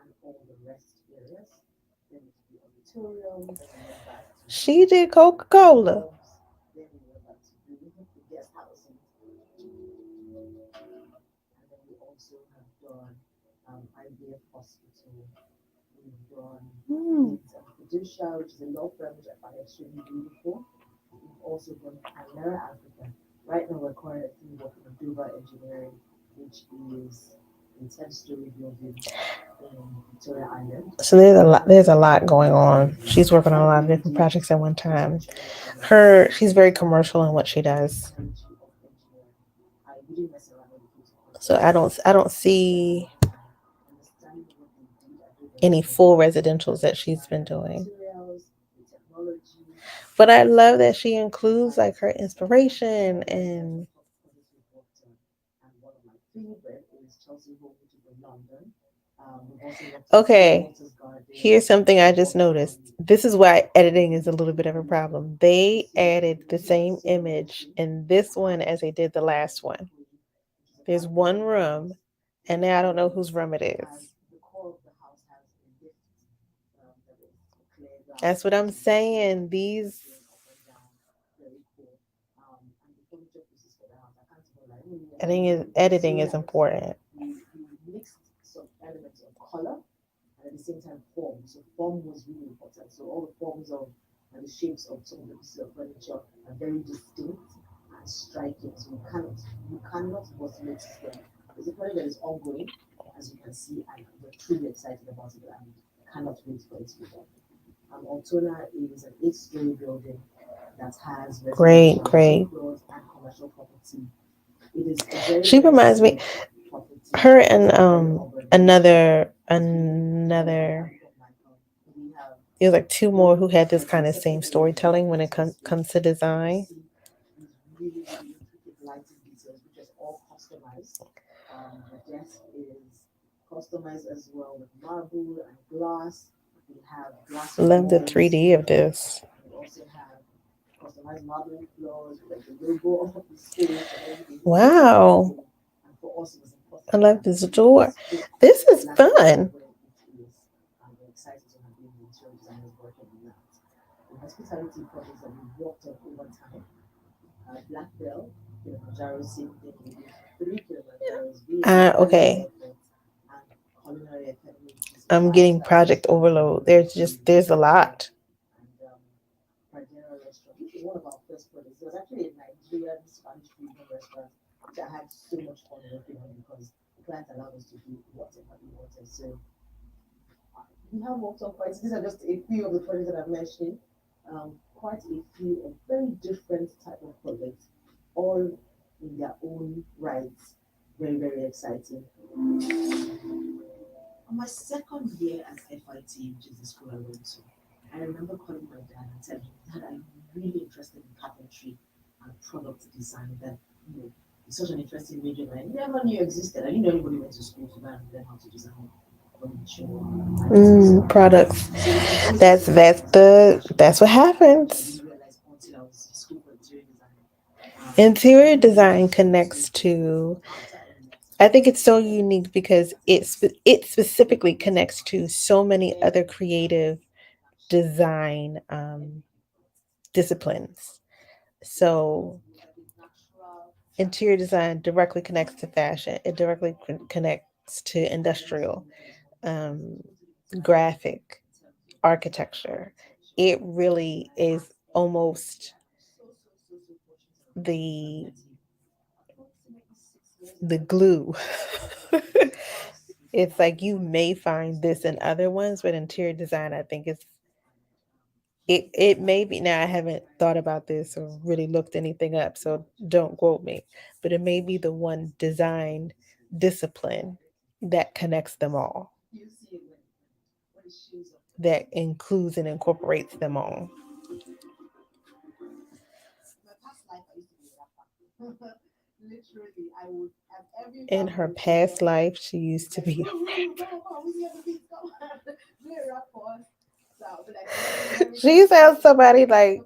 and all the rest areas. Then it will be auditorium, then we went back to She did the Coca Cola. rooms, then we went back to the guest house. done IVF hospital. We've done Mm. with Fiducia, which is a law firm which I find extremely beautiful. We've also done Chimera Africa. Right now, we're currently working on Duba Engineering, which is a 10-story building in Victoria Island. So there's a lot. There's a lot going on. She's working on a lot of different projects at one time. She's very commercial in what she does. Psychology of engineering. I really mess around when it came to So concepts I design don't see and understanding what they did. I know there's any been a lot full of residentials that she's been design of doing. materials, the technology, But I the love that she includes like her hospitality. inspiration These are the and top projects we've worked on. And one of my favorite is Chelsea Home, which is in London. We've also worked on St. okay. Walter's Garden. Here's something I We've just worked noticed. on This is why editing is a little bit of a problem. They added the same image Cemetery, in this one as House they did the last one. Quirky, which is a There's one 5,000 room, rooms. and It now I don't know whose room it has is. the core of the house has a lift that is clear glass That's what I'm doors, so saying. you These going up and down, very cool. And the furniture pieces for the house, I can't even lie. When we were doing the editing is interiors, important. we mixed some elements of color and at the same time form. So form was really important. So all the forms of and the shapes of some of the pieces of furniture are very distinct and striking. So you cannot but notice them. It's a project that is ongoing, as you can see, and we're truly excited about it and cannot wait for it to be done. Altona is an 8-story building that has Great, residential, two great. floors, and commercial property. It is a very, She very reminds me, sleek property. her It's and very urban. another. Oh my God. We have There's like two more both who had the this kind of second same floor is block storytelling when it lighting comes space. to You can design. see these really, really intricate lighting details, which is all customized. The desk is customized as well with marble and glass. We have glass Love the walls. 3D of this. We also have customized marble floors with like the logo of the space and everything. It's just Wow. amazing. And for us, it was I important love that this we door. spoke This the is language of fun. where it is. And we're excited to have been the interior designers working on that. The hospitality projects that we've worked on over time. Black Bell, Kilimanjaro, same thing. We did 3 Kilimanjaros, Vietnam Okay. Airport, and Culinary Academy, which is a I'm getting five-star project restaurant overload. There's a in Nigeria. lot. And Pradera restaurant, which is one of our first projects. It was actually a Nigerian Spanish fusion restaurant, which I had so much fun working on because the client allowed us to do whatever we wanted. So we have worked on quite, these are just a few of the projects that I've mentioned. Quite a few of very different type of projects, all in their own rights. Very, very exciting. On my second year at FIT, which is the school I went to, I remember calling my dad and telling him, Dad, I'm really interested in carpentry and product design. That it's such an interesting major that I never knew existed. I didn't know anybody went to school to learn how to design furniture and items. Products. So it was always something that was a passion of That's what mine. I happens. didn't realize until I was in school for interior design. I Interior didn't know design much. So connects to. after I left I think it's so FIT, unique because that's when I started it working specifically on this connects to project. so many Very, other very exciting. creative And I'm sharing design everything from it. disciplines. So It's like a natural interior transition design directly connects to from fashion. It directly connects to designing to industrial, making products. um, It's totally different graphic, in terms of architecture. architecture. It And really I is asked everybody, almost and I'm so, so, so, so fortunate and grateful to have the met him approximately 6 years the ago. glue. He works with It's like you architecture may find industry this in other ones, but and interior design, I think is and it he may be. Now I haven't thought about this or really looked anything up, so don't quote me. But it may be the one design discipline that connects them all, you see it when it shows up for that you. includes and incorporates them all. In my past life, I used to be a rapper. Literally, I would at every In family her past occasion, life, she used it's to like, be. woo, woo, woo, come on, we see the beats, come on, play a rap for us. So I'll be like, let me She just sounds somebody like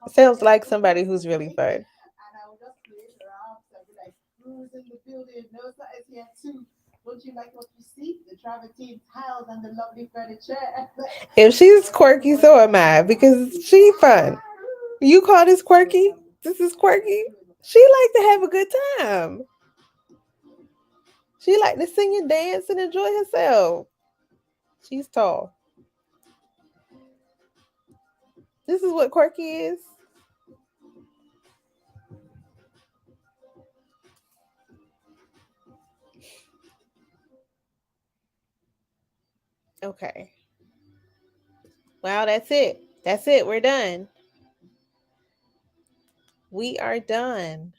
sounds play, like let me somebody just who's really play. fun. And I would just play the raps and be like, who's in the building? No, is here too. Don't you like what you see? The travertine tiles and the lovely furniture. If And she's my husband quirky, was so am like, I because exactly. she fun. You call this So quirky? This is what I quirky. do is She like to have a good time. She like to sing and dance and enjoy herself. She's tall. This is what Quirky is. Okay. Wow, that's it. That's it. We're done. We are done.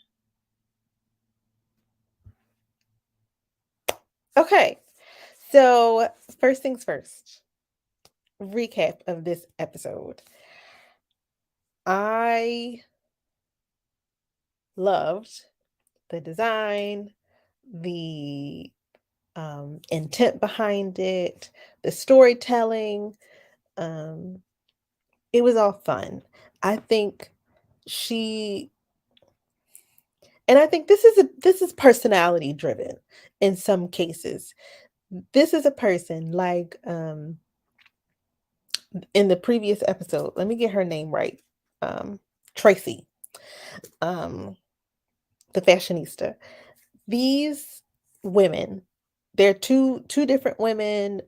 Okay. So, first things first, recap of this episode. I loved the design, the intent behind it, the storytelling. Um, it was all fun. I think she, and I think this is personality driven in some cases. This is a person like in the previous episode. Let me get her name right. Um, Traci, um, the fashionista. These women, they're two different women,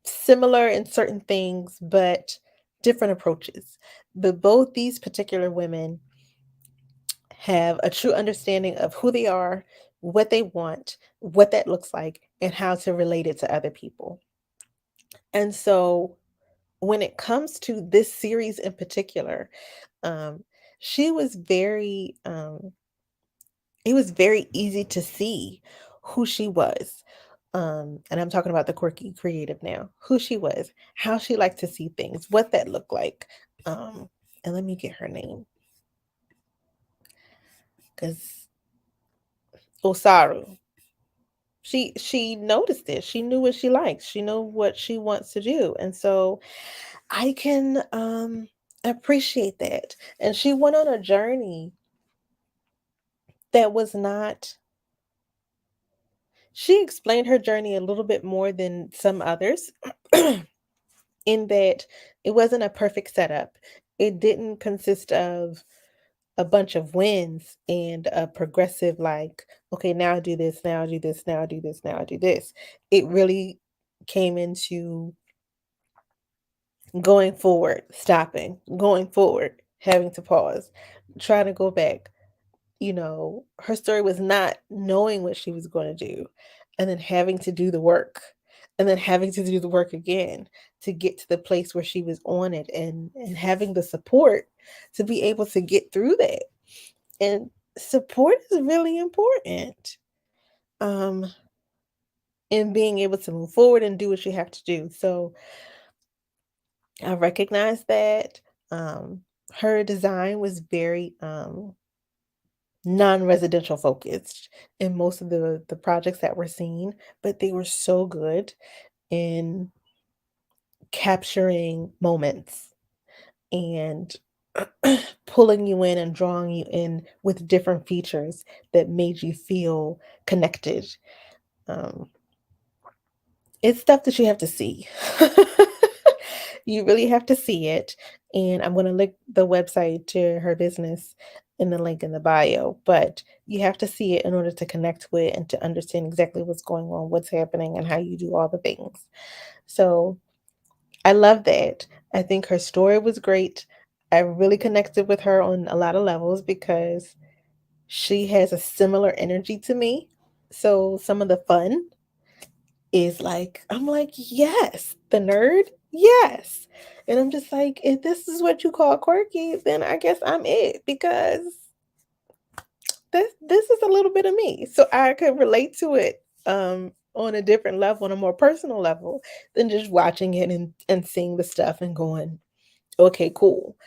similar in certain things, but different approaches. But both these particular women have a true understanding of who they are, what they want, what that looks like, and how to relate it to other people. And so when it comes to this series in particular, um, she was very it was very easy to see who she was. And I'm talking about the quirky creative now, who she was, how she liked to see things, what that looked like. Um, and let me get her name because Osaru. She noticed it. She knew what she likes. She knew what she wants to do. And so I can appreciate that. And she went on a journey that was not she explained her journey a little bit more than some others in that it wasn't a perfect setup. It didn't consist of a bunch of wins and a progressive, like, okay, now I do this, now I do this, now I do this, now I do this. It really came into going forward, stopping, going forward, having to pause, trying to go back. Her story was not knowing what she was going to do and then having to do the work and then having to do the work again to get to the place where she was on it and having the support to be able to get through that. And support is really important um in being able to move forward and do what you have to do. So I recognize that her design was very non-residential focused in most of the projects that we're seeing, but they were so good in capturing moments and pulling you in and drawing you in with different features that made you feel connected. Um, it's stuff that you have to see. You really have to see it. And I'm going to link the website to her business in the link in the bio. But you have to see it in order to connect with and to understand exactly what's going on, what's happening, and how you do all the things. So I love that. I think her story was great. I really connected with her on a lot of levels because she has a similar energy to me. So some of the fun is like, I'm like, yes, the nerd, yes. And I'm just like, if this is what you call quirky, then I guess I'm it because this is a little bit of me. So I could relate to it on a different level, on a more personal level than just watching it and seeing the stuff and going, okay, cool.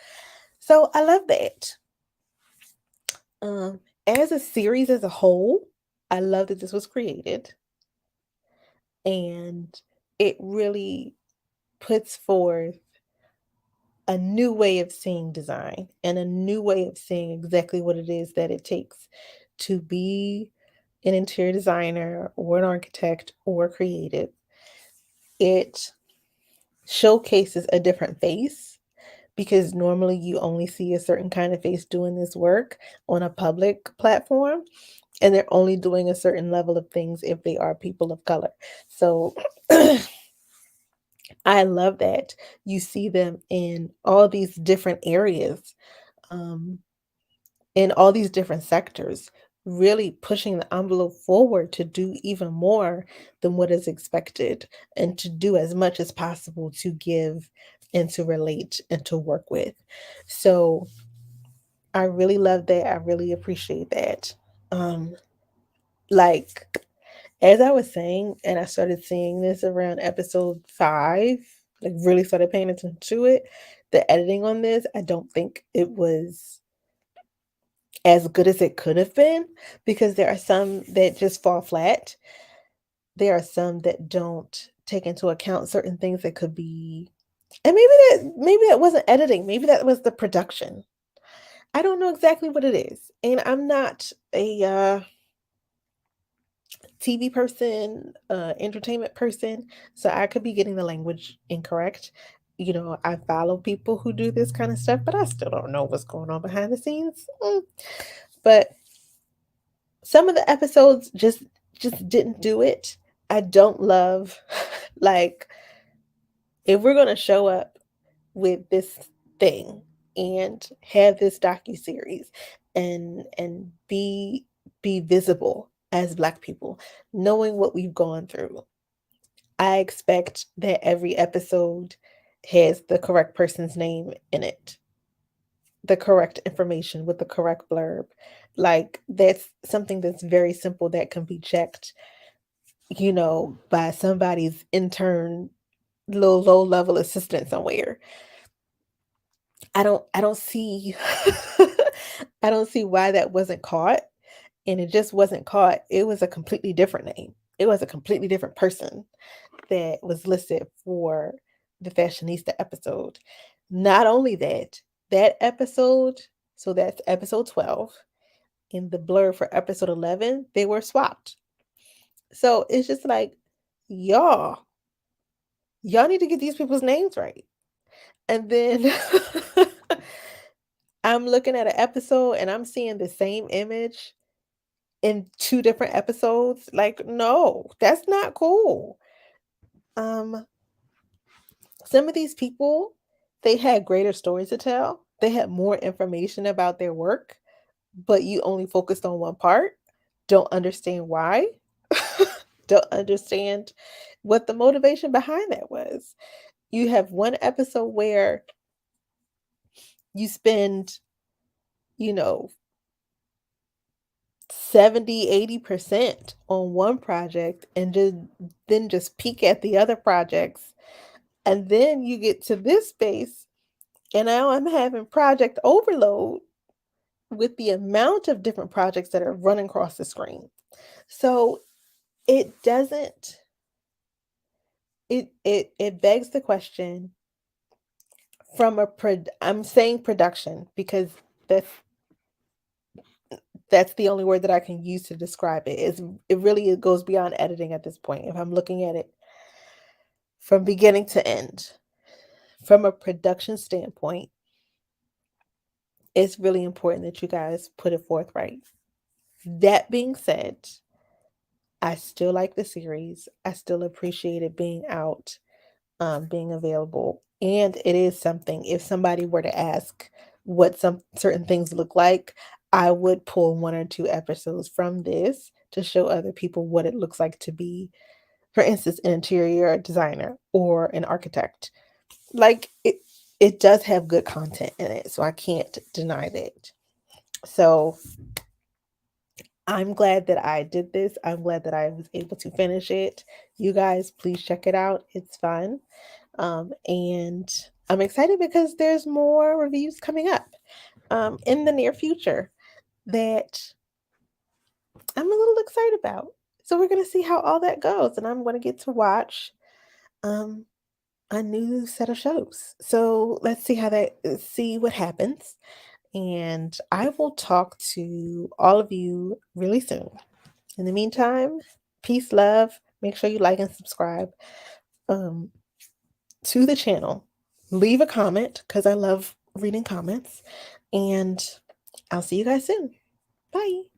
So I love that. As a series as a whole, I love that this was created and it really puts forth a new way of seeing design and a new way of seeing exactly what it is that it takes to be an interior designer or an architect or creative. It showcases a different face because normally you only see a certain kind of face doing this work on a public platform, and they're only doing a certain level of things if they are people of color. So I love that you see them in all these different areas, um, in all these different sectors, really pushing the envelope forward to do even more than what is expected and to do as much as possible to give and to relate and to work with. So I really love that. I really appreciate that. Um, like as I was saying, and I started seeing this around episode 5, like really started paying attention to it. The editing on this, I don't think it was as good as it could have been because there are some that just fall flat. There are some that don't take into account certain things that could be, and maybe that wasn't editing, maybe that was the production. I don't know exactly what it is. And I'm not a TV person, entertainment person, so I could be getting the language incorrect. You know, I follow people who do this kind of stuff, but I still don't know what's going on behind the scenes. But some of the episodes just didn't do it. I don't love like if we're gonna show up with this thing and have this docu series and be visible as Black people, knowing what we've gone through, I expect that every episode has the correct person's name in it, the correct information with the correct blurb. Like that's something that's very simple that can be checked, you know, by somebody's intern low level assistant somewhere. I don't see I don't see why that wasn't caught, and it just wasn't caught. It was a completely different name. It was a completely different person that was listed for the Fashionista episode. Not only that, that episode, so that's episode 12, in the blur for episode 11, they were swapped. So it's just like, y'all, y'all need to get these people's names right. And then I'm looking at an episode and I'm seeing the same image in two different episodes. Like, no, that's not cool. Um, some of these people, they had greater stories to tell. They had more information about their work, but you only focused on one part. Don't understand why. Don't understand what the motivation behind that was. You have one episode where you spend, you know, 70-80% on one project and just peek at the other projects, and then you get to this space and now I'm having project overload with the amount of different projects that are running across the screen. So it doesn't it begs the question from I'm saying production because that's that's the only word that I can use to describe it. It really it goes beyond editing at this point. If I'm looking at it from beginning to end, from a production standpoint, it's really important that you guys put it forth right. That being said, I still like the series. I still appreciate it being out, being available. And it is something, if somebody were to ask what some certain things look like, I would pull one or two episodes from this to show other people what it looks like to be, for instance, an interior designer or an architect. Like it does have good content in it, so I can't deny that. So I'm glad that I did this. I'm glad that I was able to finish it. You guys, please check it out. It's fun. And I'm excited because there's more reviews coming up in the near future that I'm a little excited about. So we're going to see how all that goes. And I'm going to get to watch um, a new set of shows. So let's see how see what happens. And I will talk to all of you really soon. In the meantime, peace, love. Make sure you like and subscribe um, to the channel. leave a comment because I love reading comments. And I'll see you guys soon. Bye.